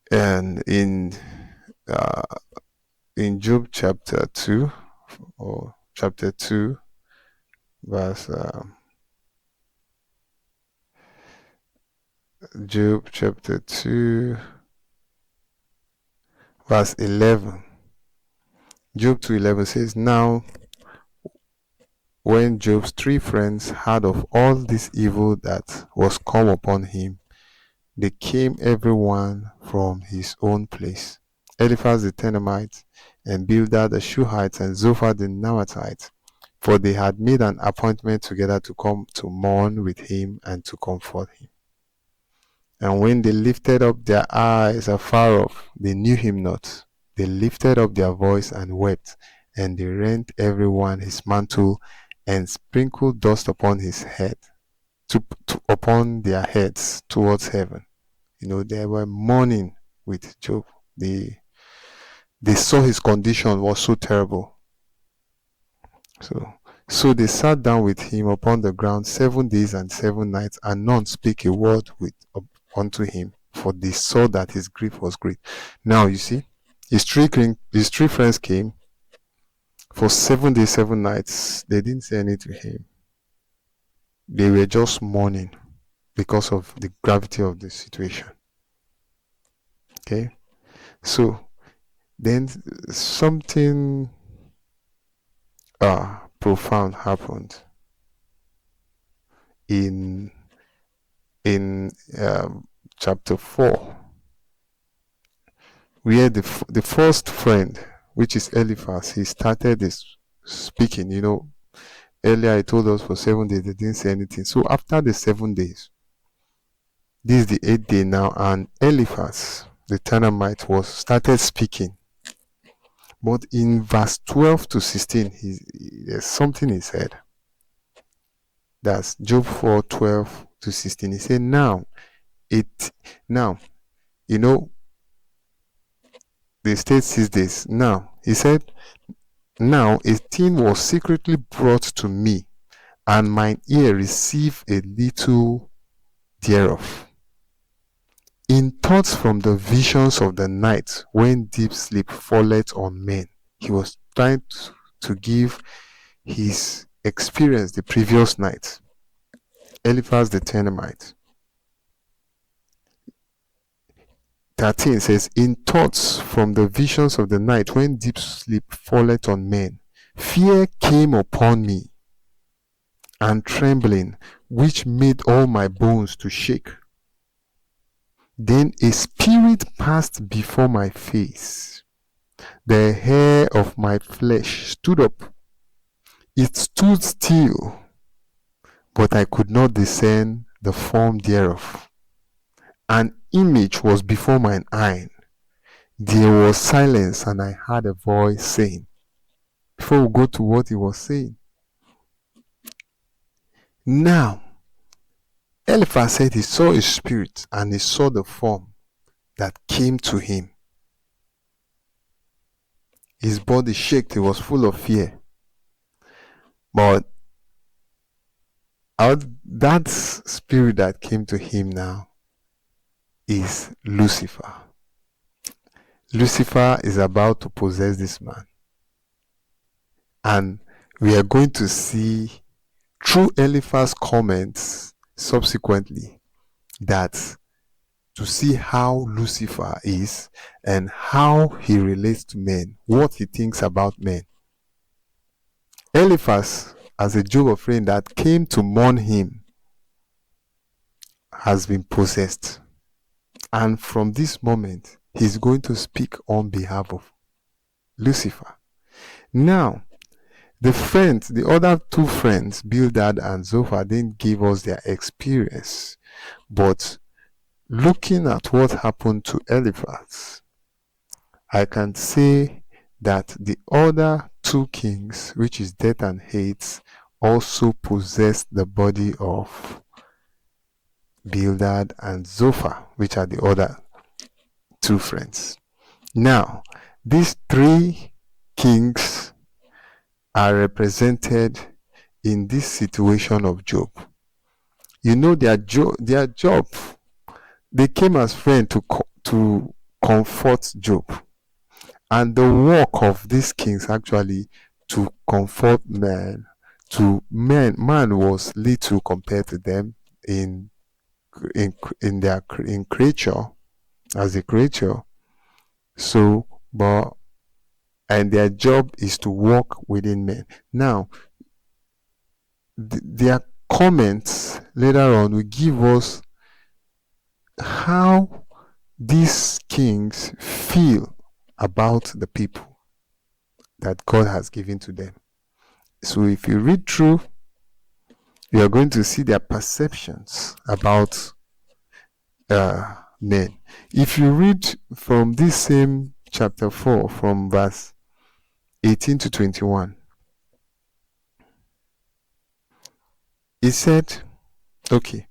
And uh, in Job chapter 2, or chapter 2, verse Job chapter 2, verse 11. Job 2:11 says, Now when Job's three friends heard of all this evil that was come upon him, they came every one from his own place. Eliphaz the Temanite, and Bildad the Shuhite, and Zophar the Naamathite, for they had made an appointment together to come to mourn with him and to comfort him. And when they lifted up their eyes afar off, they knew him not. They lifted up their voice and wept, and they rent every one his mantle, and sprinkled dust upon his head, upon their heads towards heaven. They were mourning with Job. They saw his condition was so terrible. So they sat down with him upon the ground 7 days and 7 nights, and none spake a word unto him, for they saw that his grief was great. Now you see, his three friends came for 7 days, 7 nights. They didn't say anything to him. They were just mourning because of the gravity of the situation. Okay, so then something profound happened in chapter 4, where the first friend, which is Eliphaz, he started this speaking. Earlier I told us for 7 days they didn't say anything. So after the 7 days, this is the 8th day now, and Eliphaz the Temanite started speaking. But in verse 12 to 16, there's something he said. That's Job 4:12 to 16. He said, they stayed 6 days. Now, he said, now a thing was secretly brought to me, and mine ear received a little thereof. In thoughts from the visions of the night, when deep sleep falleth on men. He was trying to give his experience the previous night. Eliphaz the Temanite. 13 says, in thoughts from the visions of the night, when deep sleep falleth on men, fear came upon me, and trembling, which made all my bones to shake. Then a spirit passed before my face. The hair of my flesh stood up. It stood still, but I could not discern the form thereof. An image was before mine eye. There was silence, and I heard a voice saying. Before we go to what he was saying. Now, Eliphaz said he saw a spirit, and he saw the form that came to him. His body shook. He was full of fear. But that spirit that came to him now is Lucifer. Lucifer is about to possess this man. And we are going to see through Eliphaz's comments subsequently that to see how Lucifer is and how he relates to men, what he thinks about men. Eliphaz, as a Job friend that came to mourn him, has been possessed. And from this moment, he's going to speak on behalf of Lucifer. Now, the other two friends, Bildad and Zophar, didn't give us their experience. But looking at what happened to Eliphaz, I can say that the other two kings, which is Death and Hate, also possessed the body of Bildad and Zophar, which are the other two friends. Now, these three kings are represented in this situation of Job. Their job, they came as friends to comfort Job. And the work of these kings actually to comfort man. Man was little compared to them in in creature, as a creature. So, but and their job is to walk within men. Now, their comments later on will give us how these kings feel about the people that God has given to them. So if you read through, you are going to see their perceptions about men. If you read from this same chapter 4, from verse 18 to 21, he said, okay,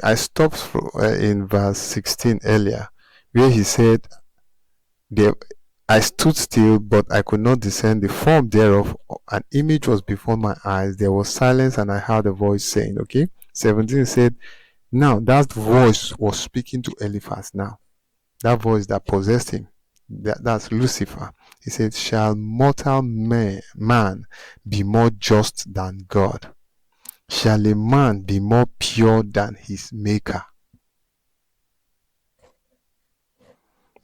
I stopped in verse 16 earlier, where he said, I stood still, but I could not discern the form thereof. An image was before my eyes. There was silence, and I heard a voice saying, okay. 17 said, now that voice was speaking to Eliphaz now. That voice that possessed him. That's Lucifer. He said, shall mortal man be more just than God? Shall a man be more pure than his maker?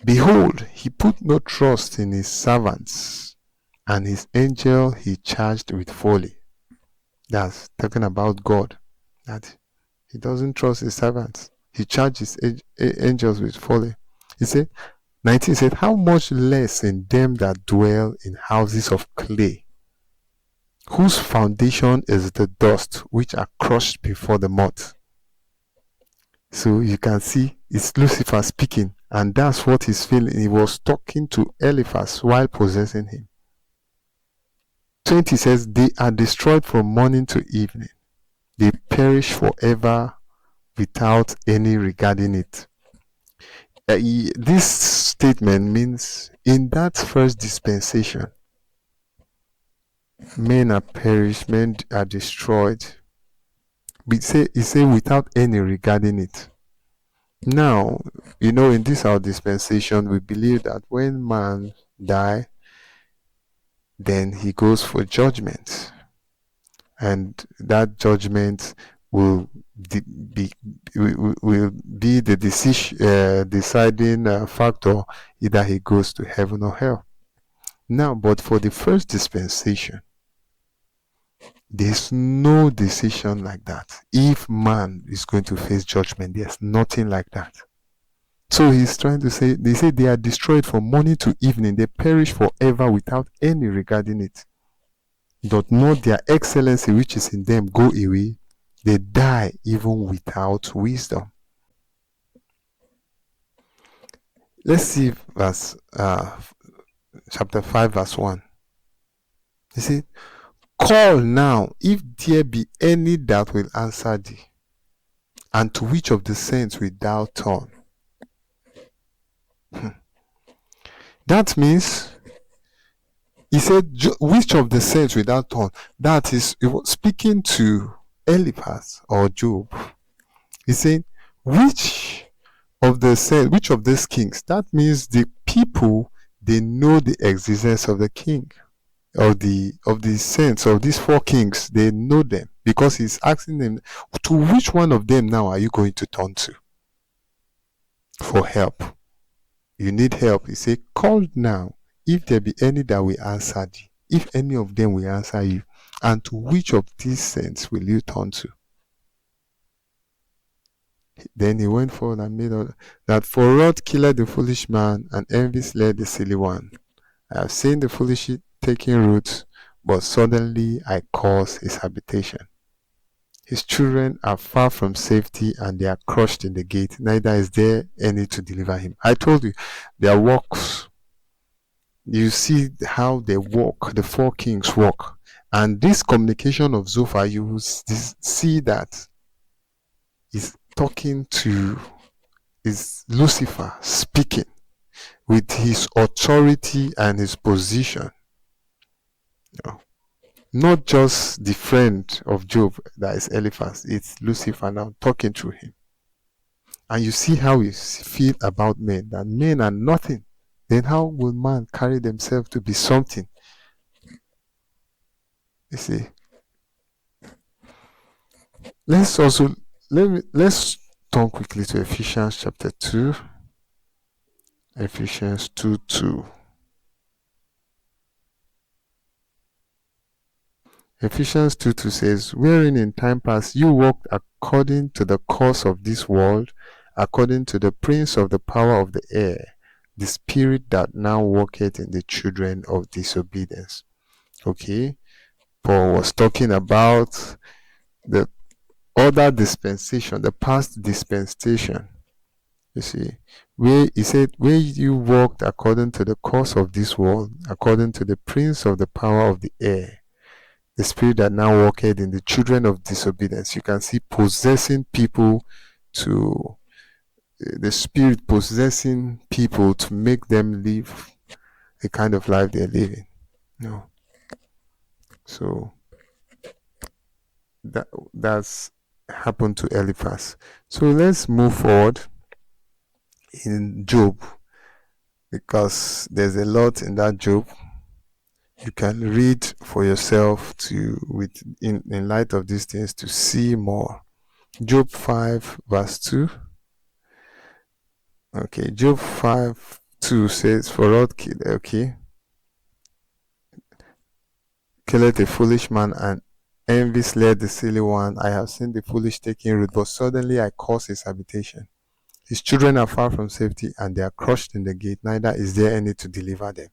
Behold, he put no trust in his servants, and his angel he charged with folly. That's talking about God. That he doesn't trust his servants. He charges angels with folly. He said, 19 said, how much less in them that dwell in houses of clay, whose foundation is the dust, which are crushed before the moth. So you can see it's Lucifer speaking, and that's what he's feeling. He was talking to Eliphaz while possessing him. 20 says, they are destroyed from morning to evening. They perish forever without any regarding it. This statement means in that first dispensation, men are perished, men are destroyed. He say without any regarding it. Now, in this our dispensation, we believe that when man die, then he goes for judgment, and that judgment will be the deciding factor. Either he goes to heaven or hell. Now, but for the first dispensation, there's no decision like that. If man is going to face judgment, there's nothing like that. So he's trying to say, they say they are destroyed from morning to evening. They perish forever without any regarding it. Doth not their excellency which is in them go away? They die even without wisdom. Let's see chapter 5 verse 1. He said, call now, if there be any that will answer thee, and to which of the saints wilt thou turn? That means, he said, which of the saints wilt thou turn? That is, he was speaking to Eliphaz or Job. He's saying, which of the saints, which of these kings? That means the people, they know the existence of the king, of the saints, of these four kings. They know them, because he's asking them, to which one of them now are you going to turn to for help? You need help. He said, call now, if there be any that will answer thee, if any of them will answer you, and to which of these saints will you turn to? Then he went forward and made all that, for wrath killeth the foolish man, and envy slayeth the silly one. I have seen the foolish taking root, but suddenly I cause his habitation. His children are far from safety, and they are crushed in the gate. Neither is there any to deliver him. I told you, their works. You see how they walk, the four kings walk. And this communication of Zophar, you will see that is talking to, is Lucifer speaking with his authority and his position. Not just the friend of Job, that is Eliphaz, it's Lucifer now talking to him. And you see how he feel about men, that men are nothing. Then how will man carry themselves to be something? You see. Let's also let's turn quickly to Ephesians chapter 2. Ephesians 2:2. Ephesians 2:2 says, wherein in time past you walked according to the course of this world, according to the prince of the power of the air, the spirit that now worketh in the children of disobedience. Okay, Paul was talking about the other dispensation, the past dispensation. You see, where he said, where you walked according to the course of this world, according to the prince of the power of the air, the spirit that now worketh in the children of disobedience. You can see possessing people to the spirit possessing people to make them live the kind of life they're living. No. So that's happened to Eliphaz. So let's move forward in Job, because there's a lot in that Job. You can read for yourself in light of these things to see more. Job 5 verse 2. Okay, Job 5:2 says, for all killeth a foolish man, and envy slayeth the silly one. I have seen the foolish taking root, but suddenly I cause his habitation. His children are far from safety, and they are crushed in the gate, neither is there any to deliver them.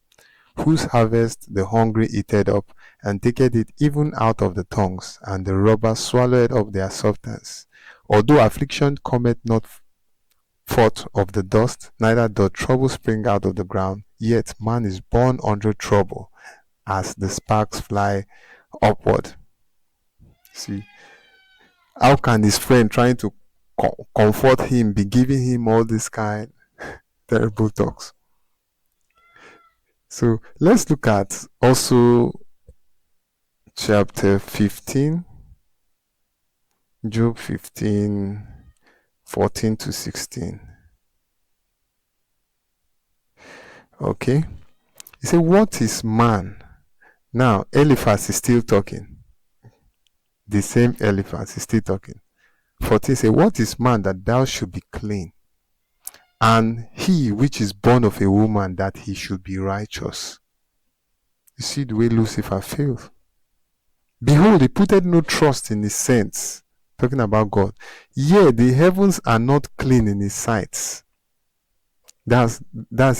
Whose harvest the hungry eateth up, and taketh it even out of the tongues, and the robbers swalloweth up their substance. Although affliction cometh not forth of the dust, neither doth trouble spring out of the ground, yet man is born under trouble, as the sparks fly upward. See, how can his friend trying to comfort him be giving him all this kind terrible talks? So let's look at also chapter 15, Job 15, 14 to 16. Okay, he said, what is man? Now Eliphaz is still talking. The same Eliphaz is still talking. 14 say, what is man that thou should be clean, and he which is born of a woman that he should be righteous? You see the way Lucifer failed. Behold, he putteth no trust in his saints, talking about God. Yea, the heavens are not clean in his sights. That's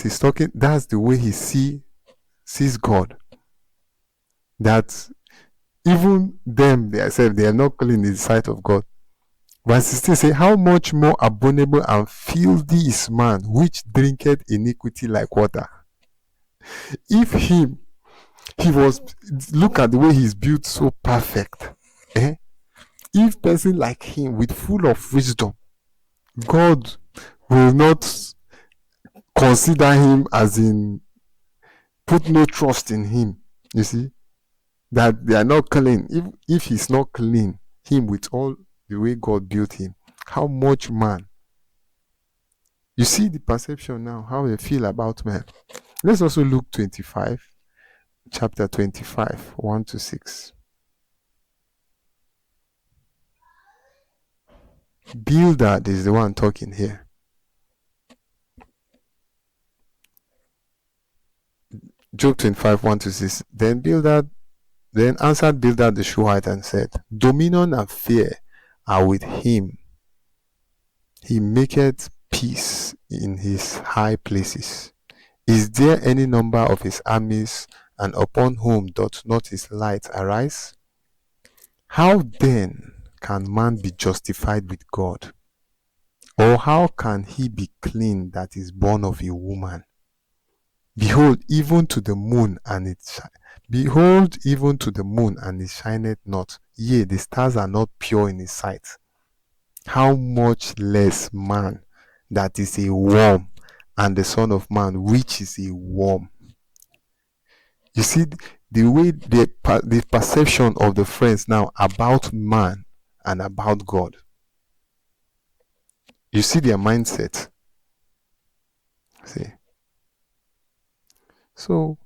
his talking. That's the way he sees God. That even them themselves, they are not clean in the sight of God. Verse 16 say, how much more abominable and filthy is man, which drinketh iniquity like water. If he was, look at the way he's built, so perfect. If person like him with full of wisdom, God will not consider him, as in put no trust in him. You see, that they are not clean. If he's not clean, him with all the way God built him, how much man? You see the perception now, how they feel about man. Let's also look chapter 25, 1 to 6. Bildad is the one talking here. Job 25, 1 to 6. Then answered Bildad the Shuhite and said, dominion and fear are with him. He maketh peace in his high places. Is there any number of his armies, and upon whom doth not his light arise? How then can man be justified with God? Or how can he be clean that is born of a woman? Behold, even to the moon and it shineth not, yea, the stars are not pure in his sight. How much less man that is a worm, and the Son of Man which is a worm? You see the way the perception of the friends now about man and about God. You see their mindset. See. So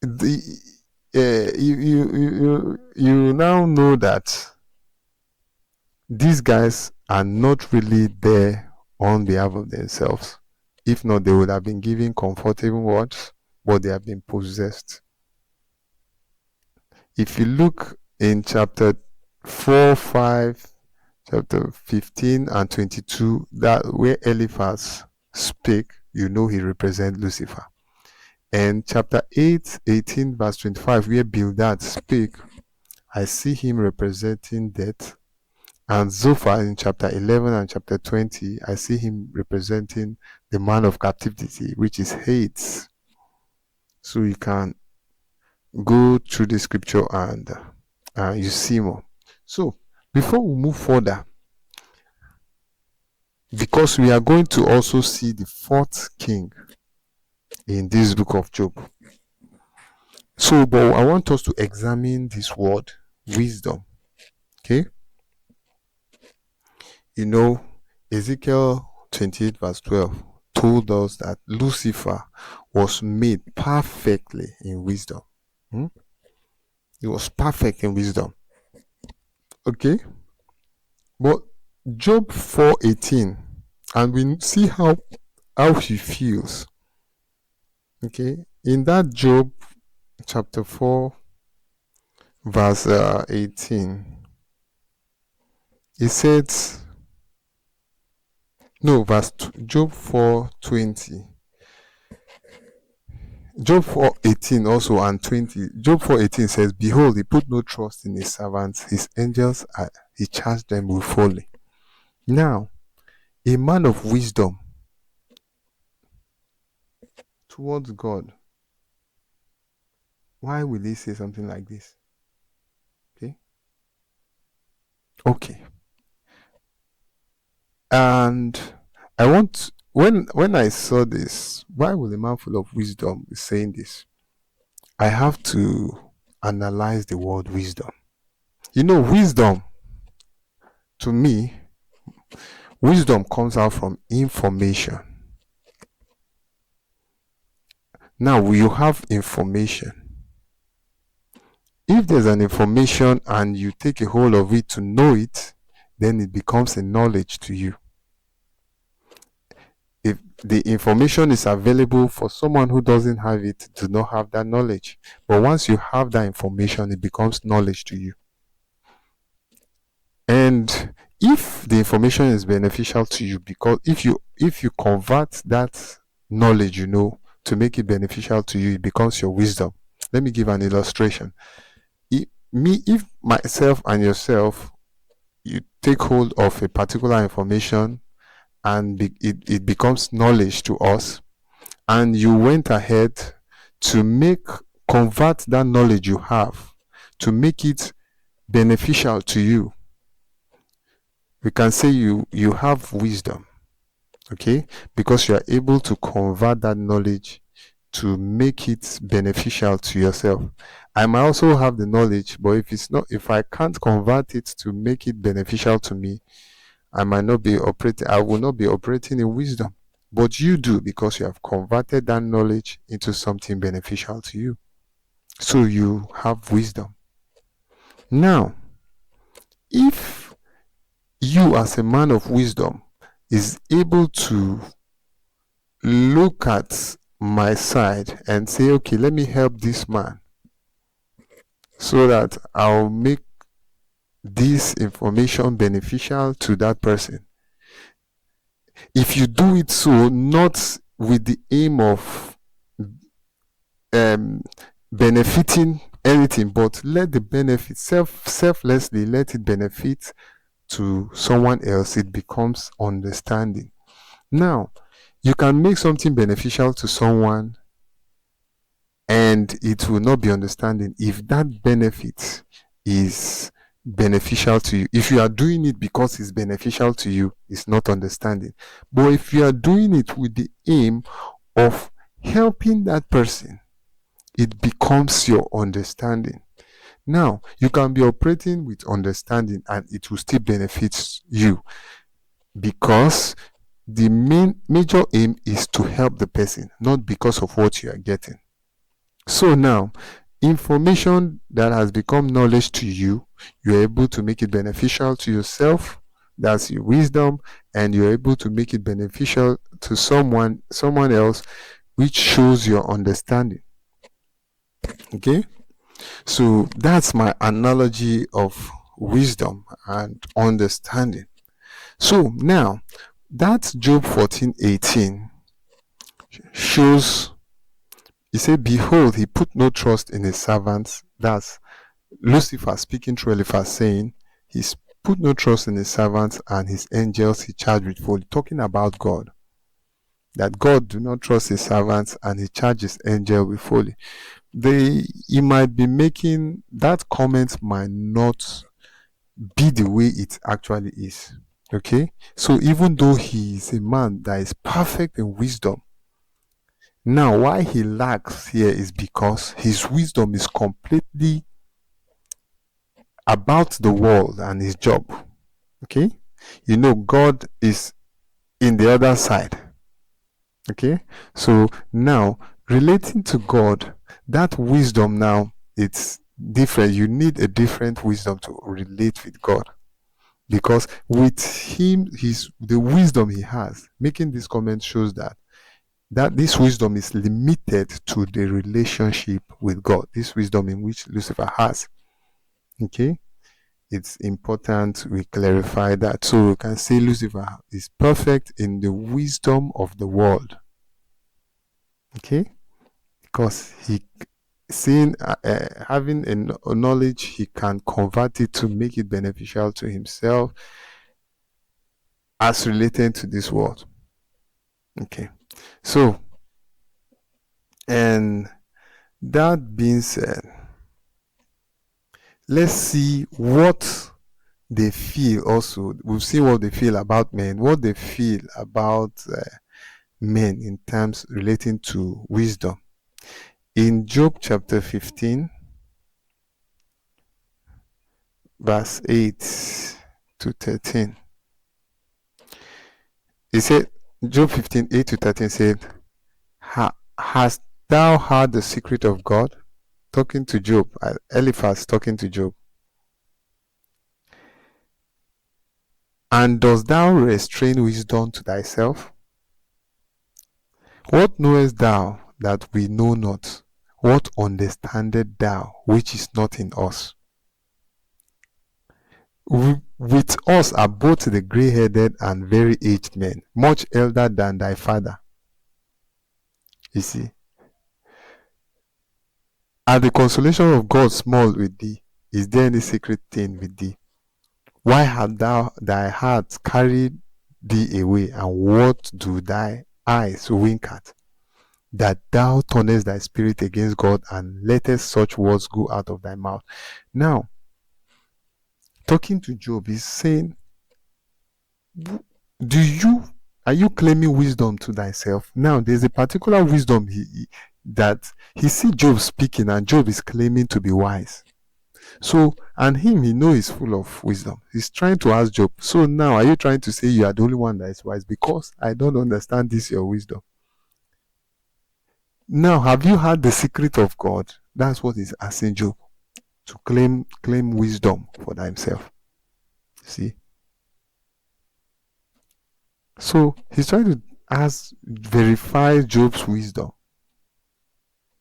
you now know that these guys are not really there on behalf of themselves. If not, they would have been given comfortable words, but they have been possessed. If you look in chapter 4, 5, chapter 15 and 22, that where Eliphaz speak, you know he represents Lucifer. And chapter 8, 18, verse 25, where Bildad speak, I see him representing death. And Zophar in chapter 11 and chapter 20, I see him representing the man of captivity, which is Hades. So you can go through the scripture and you see more. So before we move further, because we are going to also see the fourth king in this book of Job. So, but I want us to examine this word, wisdom. Okay? You know, Ezekiel 28 verse 12 told us that Lucifer was made perfectly in wisdom. He was perfect in wisdom. Okay? But Job 4:18, and we see how he feels. Okay? In that Job chapter 4 verse 18, it says, no, Job 4:20. Job 4:18 also and 20. Job 4:18 says, behold, he put no trust in his servants, his angels, he charged them with folly. Now, a man of wisdom towards God, why will he say something like this? Okay. And I want, when I saw this, why will a man full of wisdom be saying this? I have to analyze the word wisdom. You know, wisdom, to me, wisdom comes out from information. Now, you have information. If there's an information and you take a hold of it to know it, then it becomes a knowledge to you. If the information is available for someone who doesn't have it, do not have that knowledge. But once you have that information, it becomes knowledge to you. And if the information is beneficial to you, because if you convert that knowledge, to make it beneficial to you, it becomes your wisdom. Let me give an illustration. If myself and yourself, you take hold of a particular information and it becomes knowledge to us, and you went ahead to convert that knowledge you have to make it beneficial to you, we can say you have wisdom, okay, because you are able to convert that knowledge to make it beneficial to yourself. I might also have the knowledge, but if I can't convert it to make it beneficial to me, I will not be operating in wisdom. But you do, because you have converted that knowledge into something beneficial to you. So you have wisdom. Now, if you as a man of wisdom is able to look at my side and say, okay, let me help this man so that I'll make this information beneficial to that person. If you do it so, not with the aim of benefiting anything, but let the benefit selflessly, let it benefit to someone else, it becomes understanding. Now, you can make something beneficial to someone and it will not be understanding if that benefit is beneficial to you. If you are doing it because it's beneficial to you, it's not understanding. But if you are doing it with the aim of helping that person, it becomes your understanding. Now, you can be operating with understanding and it will still benefit you, because the major aim is to help the person, not because of what you are getting. So now, Information that has become knowledge to you, you're able to make it beneficial to yourself. That's your wisdom, and you're able to make it beneficial to someone else, which shows your understanding. Okay, so that's my analogy of wisdom and understanding. So now that Job 14:18 shows, he said, behold, he put no trust in his servants. That's Lucifer speaking through Eliphaz, saying he's put no trust in his servants, and his angels he charged with folly, talking about God, that God do not trust his servants and he charges angel with folly. He might be making that comment, might not be the way it actually is. Okay, so even though he is a man that is perfect in wisdom, now why he lacks here is because his wisdom is completely about the world and his job. Okay, God is in the other side. Okay, so now relating to God, that wisdom now, it's different. You need a different wisdom to relate with God, because with him, the wisdom he has, making this comment shows that this wisdom is limited to the relationship with God, this wisdom in which Lucifer has. Okay, it's important we clarify that. So we can say Lucifer is perfect in the wisdom of the world. Okay, because he seeing having a knowledge, he can convert it to make it beneficial to himself as related to this world. Okay, so, and that being said, let's see what they feel. Also, we've seen what they feel about men, what they feel about men in terms relating to wisdom. In Job chapter 15, verse 8 to 13, he said, Job 15, 8 to 13 said, hast thou heard the secret of God? Talking to Job, Eliphaz talking to Job. And dost thou restrain wisdom to thyself? What knowest thou that we know not? What understandest thou which is not in us? With us are both the grey-headed and very aged men, much elder than thy father. You see, are the consolation of God small with thee? Is there any secret thing with thee? Why hast thou thy heart carried thee away, and what do thy eyes wink at? That thou turnest thy spirit against God, and lettest such words go out of thy mouth. Now, talking to Job, is saying, are you claiming wisdom to thyself? Now, there's a particular wisdom that he see Job speaking, and Job is claiming to be wise. So, and he know he's full of wisdom. He's trying to ask Job, so now are you trying to say you are the only one that is wise? Because I don't understand this, your wisdom. Now, have you heard the secret of God? That's what he's asking Job, to claim wisdom for himself. See? So he's trying to verify Job's wisdom,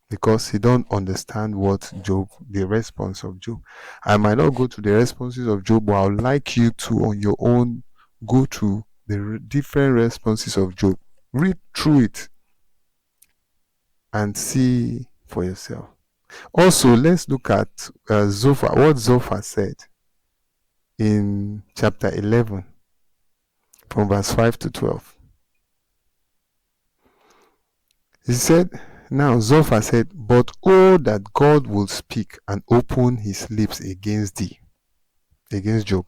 because he don't understand the response of Job. I might not go to the responses of Job, but I would like you to, on your own, go to the different responses of Job. Read through it and see for yourself. Also, let's look at Zophar, what Zophar said in chapter 11, from verse 5 to 12. He said, now Zophar said, but oh, that God will speak and open his lips against thee, against Job,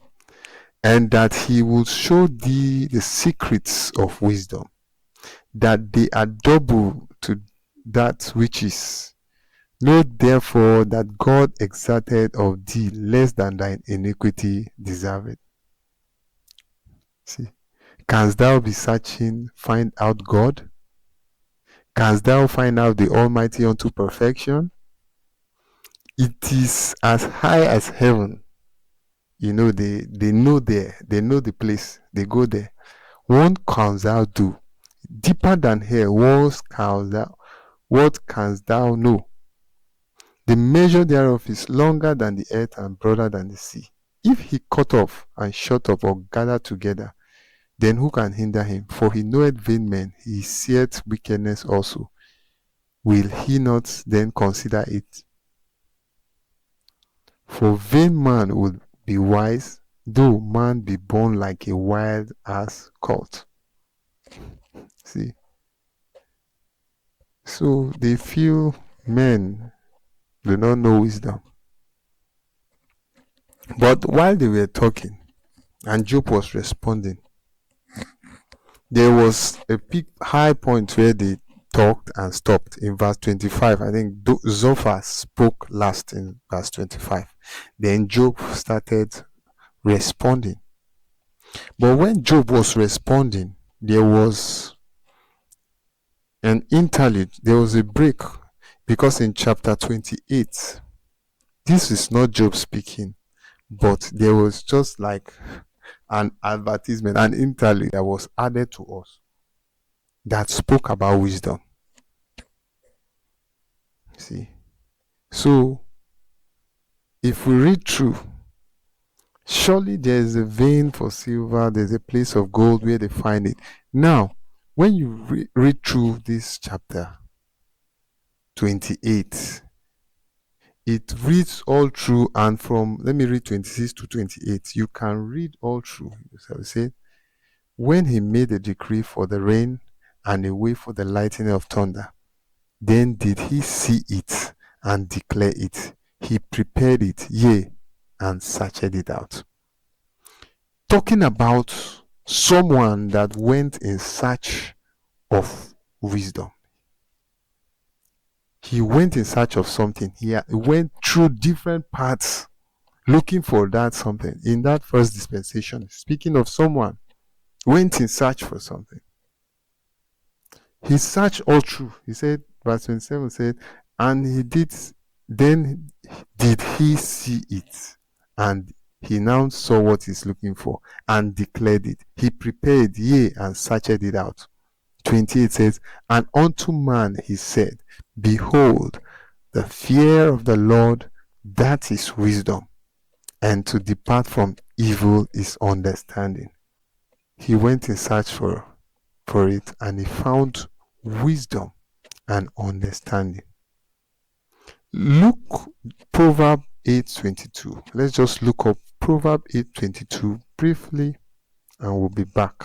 and that he will show thee the secrets of wisdom, that they are double to that which is. Know therefore that God exacted of thee less than thine iniquity deserved. See, canst thou be searching, find out God? Canst thou find out the Almighty unto perfection? It is as high as heaven. They know they know the place. They go there. What canst thou do? Deeper than hell, what canst thou know? The measure thereof is longer than the earth and broader than the sea. If he cut off and shut up or gather together, then who can hinder him? For he knoweth vain men, he seeth wickedness also. Will he not then consider it? For vain man would be wise, though man be born like a wild ass colt. See? So they feel men do not know wisdom. But while they were talking and Job was responding, there was a high point where they talked and stopped in verse 25. I think Zophar spoke last in verse 25. Then Job started responding. But when Job was responding, there was an interlude, there was a break, because in chapter 28, this is not Job speaking, but there was just like an advertisement, an interlude that was added to us that spoke about wisdom. See? So, if we read through, surely there is a vein for silver, there's a place of gold where they find it. Now, when you read through this chapter 28, it reads all through, and from, let me read 26 to 28, you can read all through. So say, when he made a decree for the rain and a way for the lightning of thunder, then did he see it and declare it. He prepared it, yea, and searched it out. Talking about someone that went in search of wisdom. He went in search of something. He went through different paths looking for that something. In that first dispensation, speaking of someone, went in search for something. He searched all through. He said, verse 27 said, and he did, then did he see it, and he now saw what he's looking for and declared it. He prepared, yea, and searched it out. 28 says, and unto man he said, behold, the fear of the Lord, that is wisdom, and to depart from evil is understanding. He went in search for it, and he found wisdom and understanding. Look, Proverb 8:22. Let's just look up Proverb 8:22 briefly, and we'll be back.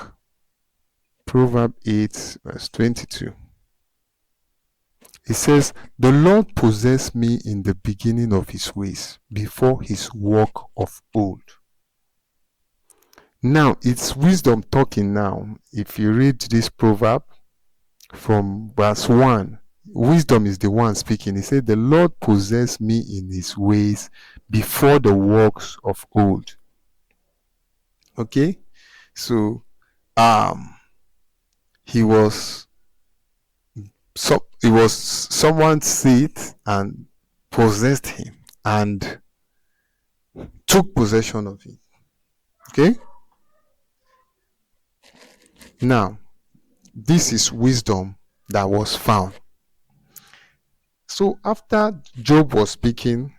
Proverb 8 verse 22. It says, the Lord possessed me in the beginning of his ways, before his work of old. Now, it's wisdom talking now. If you read this proverb from verse 1, wisdom is the one speaking. He said, the Lord possessed me in his ways before the works of old. Okay? So, he was someone's seed and possessed him and took possession of it. Okay? Now, this is wisdom that was found. So after Job was speaking,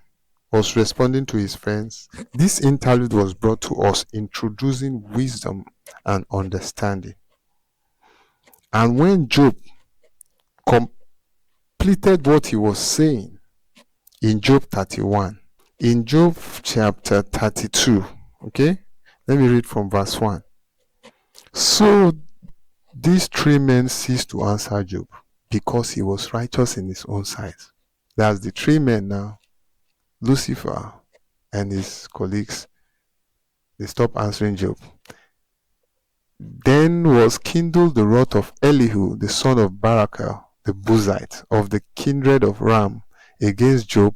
was responding to his friends, this interlude was brought to us, introducing wisdom and understanding. And when Job completed what he was saying in Job 31, in Job chapter 32, okay, let me read from verse 1. So these three men ceased to answer Job, because he was righteous in his own sight. That's the three men now. Lucifer and his colleagues, they stopped answering Job. Then was kindled the wrath of Elihu, the son of Barachel, the Buzite, of the kindred of Ram. Against Job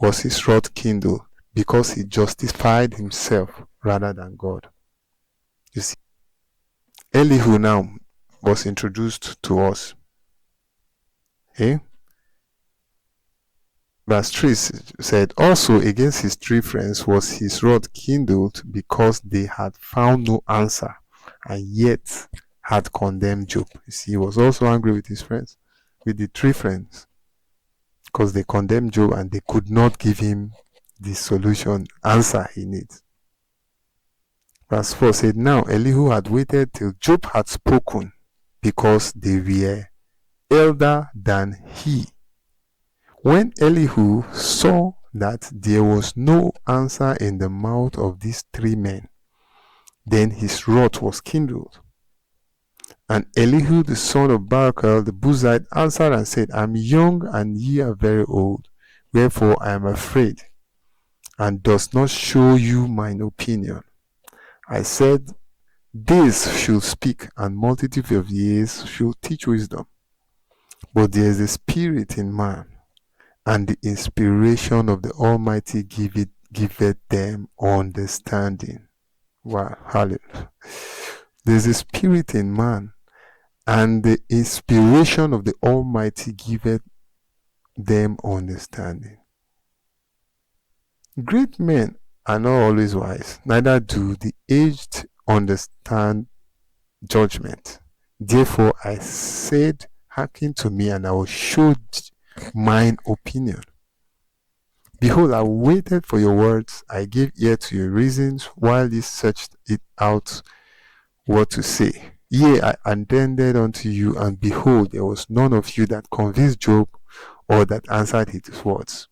was his wrath kindled, because he justified himself rather than God. You see, Elihu now was introduced to us. Okay? Verse 3 said, also against his three friends was his wrath kindled, because they had found no answer, and yet had condemned Job. You see, he was also angry with his friends, with the three friends, because they condemned Job and they could not give him the solution, answer he needs. Verse 4 said, now Elihu had waited till Job had spoken, because they were elder than he. When Elihu saw that there was no answer in the mouth of these three men, then his wrath was kindled. And Elihu the son of Barachel the Buzite answered and said, I am young, and ye are very old, wherefore I am afraid, and does not show you mine opinion. I said, days should speak, and multitude of years should teach wisdom. But there is a spirit in man, and the inspiration of the Almighty giveth them understanding. Wow, hallelujah. There's a spirit in man, and the inspiration of the Almighty giveth them understanding. Great men are not always wise, neither do the aged understand judgment. Therefore I said, hearken to me, and I will show mine opinion. Behold, I waited for your words, I gave ear to your reasons, while ye searched it out what to say. Yea, I attended unto you, and behold, there was none of you that convinced Job, or that answered his words.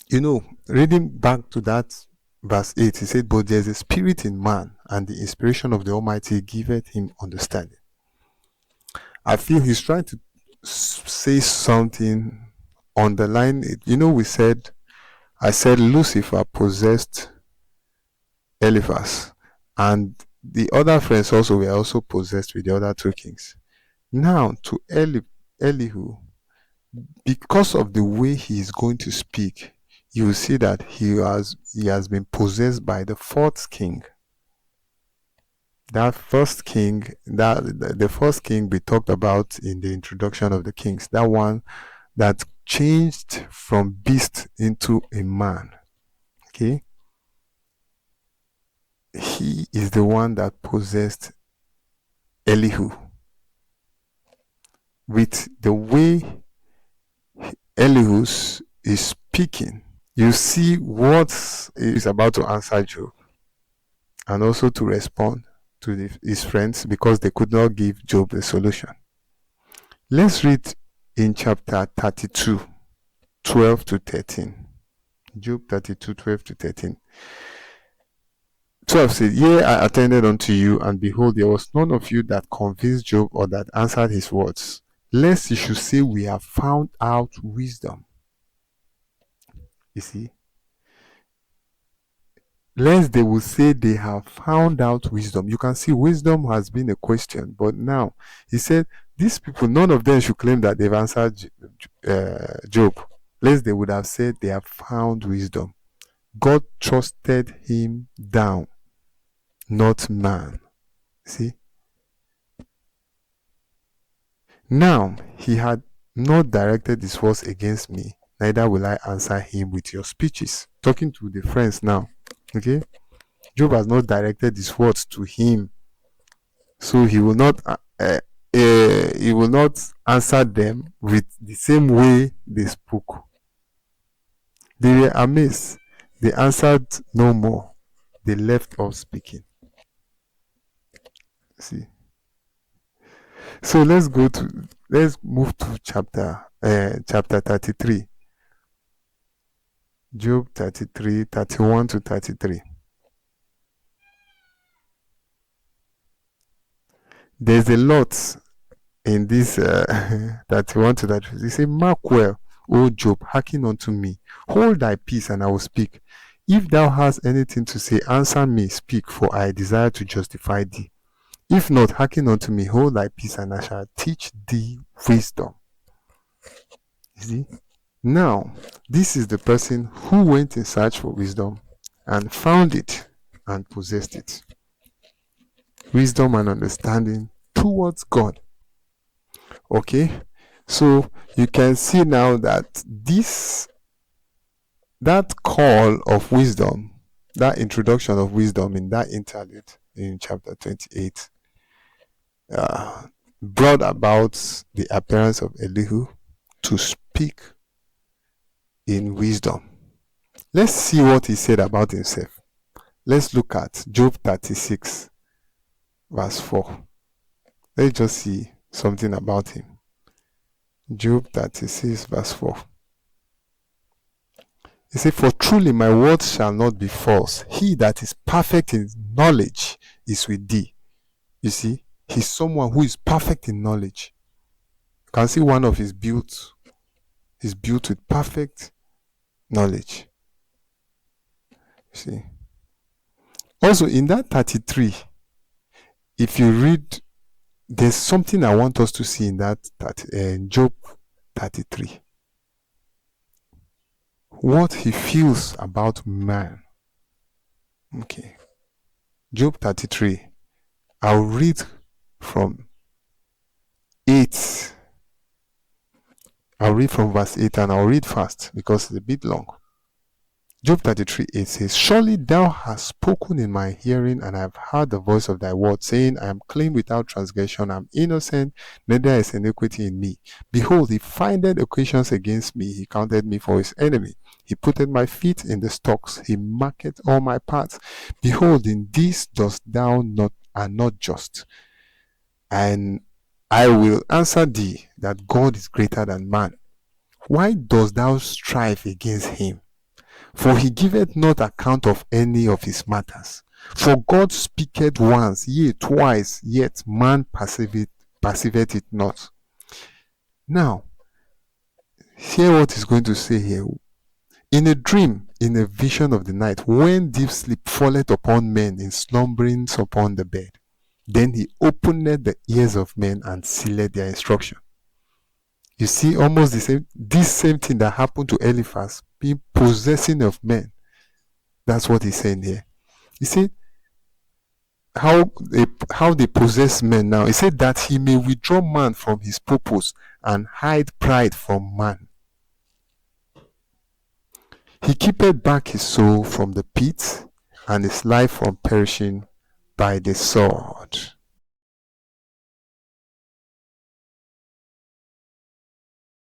You know, reading back to that verse 8, he said, but there is a spirit in man, and the inspiration of the Almighty giveth him understanding. I feel he's trying to say something, underline it. You know, I said Lucifer possessed Eliphaz, and the other friends also were also possessed with the other two kings. Now to Elihu, because of the way he is going to speak, you will see that he has been possessed by the fourth king. That first king, the first king we talked about in the introduction of the kings, that one that changed from beast into a man. Okay, he is the one that possessed Elihu. With the way Elihu is speaking, you see what is about to answer Job, and also to respond to his friends, because they could not give Job the solution. Let's read in chapter 32, 12 to 13. Job 32, 12 to 13. 12 said, yea, I attended unto you, and behold, there was none of you that convinced Job, or that answered his words, lest he should say, we have found out wisdom. You see, lest they will say they have found out wisdom. You can see wisdom has been a question, but now he said these people, none of them should claim that they've answered Job, lest they would have said they have found wisdom. God trusted him down, not man. See, now he had not directed his words against me, neither will I answer him with your speeches. Talking to the friends now. Okay, Job has not directed his words to him, so he will not answer them with the same way they spoke. They were amazed. They answered no more. They left off speaking. See. So let's move to chapter 33. Job 33, 31 to 33. There's a lot in this 31 to 33. He said, mark well, O Job, hearken unto me. Hold thy peace, and I will speak. If thou hast anything to say, answer me, speak, for I desire to justify thee. If not, hearken unto me, hold thy peace, and I shall teach thee wisdom. You see? Now, this is the person who went in search for wisdom and found it and possessed it. Wisdom and understanding towards God. Okay? So you can see now that that call of wisdom, that introduction of wisdom in that interlude in chapter 28, brought about the appearance of Elihu to speak in wisdom. Let's see what he said about himself. Let's look at Job 36, verse 4. Let's just see something about him. Job 36, verse 4. He said, "For truly my words shall not be false. He that is perfect in knowledge is with thee." You see, he's someone who is perfect in knowledge. You can see one of his built. He's built with perfect knowledge. You see. Also, in that 33, if you read, there's something I want us to see in that Job 33. What he feels about man. Okay. Job 33. I'll read from 8. I'll read from verse 8 and I'll read fast because it's a bit long. Job 33, 8 says, "Surely thou hast spoken in my hearing, and I have heard the voice of thy word, saying, I am clean without transgression, I am innocent, neither is iniquity in me. Behold, he findeth occasions against me, he counted me for his enemy. He putteth my feet in the stocks, he marketh all my paths. Behold, in this dost thou not are not just. And I will answer thee that God is greater than man. Why dost thou strive against him? For he giveth not account of any of his matters. For God speaketh once, yea, twice, yet man perceiveth it not." Now, hear what he's going to say here. "In a dream, in a vision of the night, when deep sleep falleth upon men in slumberings upon the bed, then he openeth the ears of men and sealeth their instruction." You see, almost this same thing that happened to Eliphaz, being possessing of men. That's what he's saying here. He said, how they possess men now. He said that he may withdraw man from his purpose and hide pride from man. He keepeth back his soul from the pit and his life from perishing by the sword.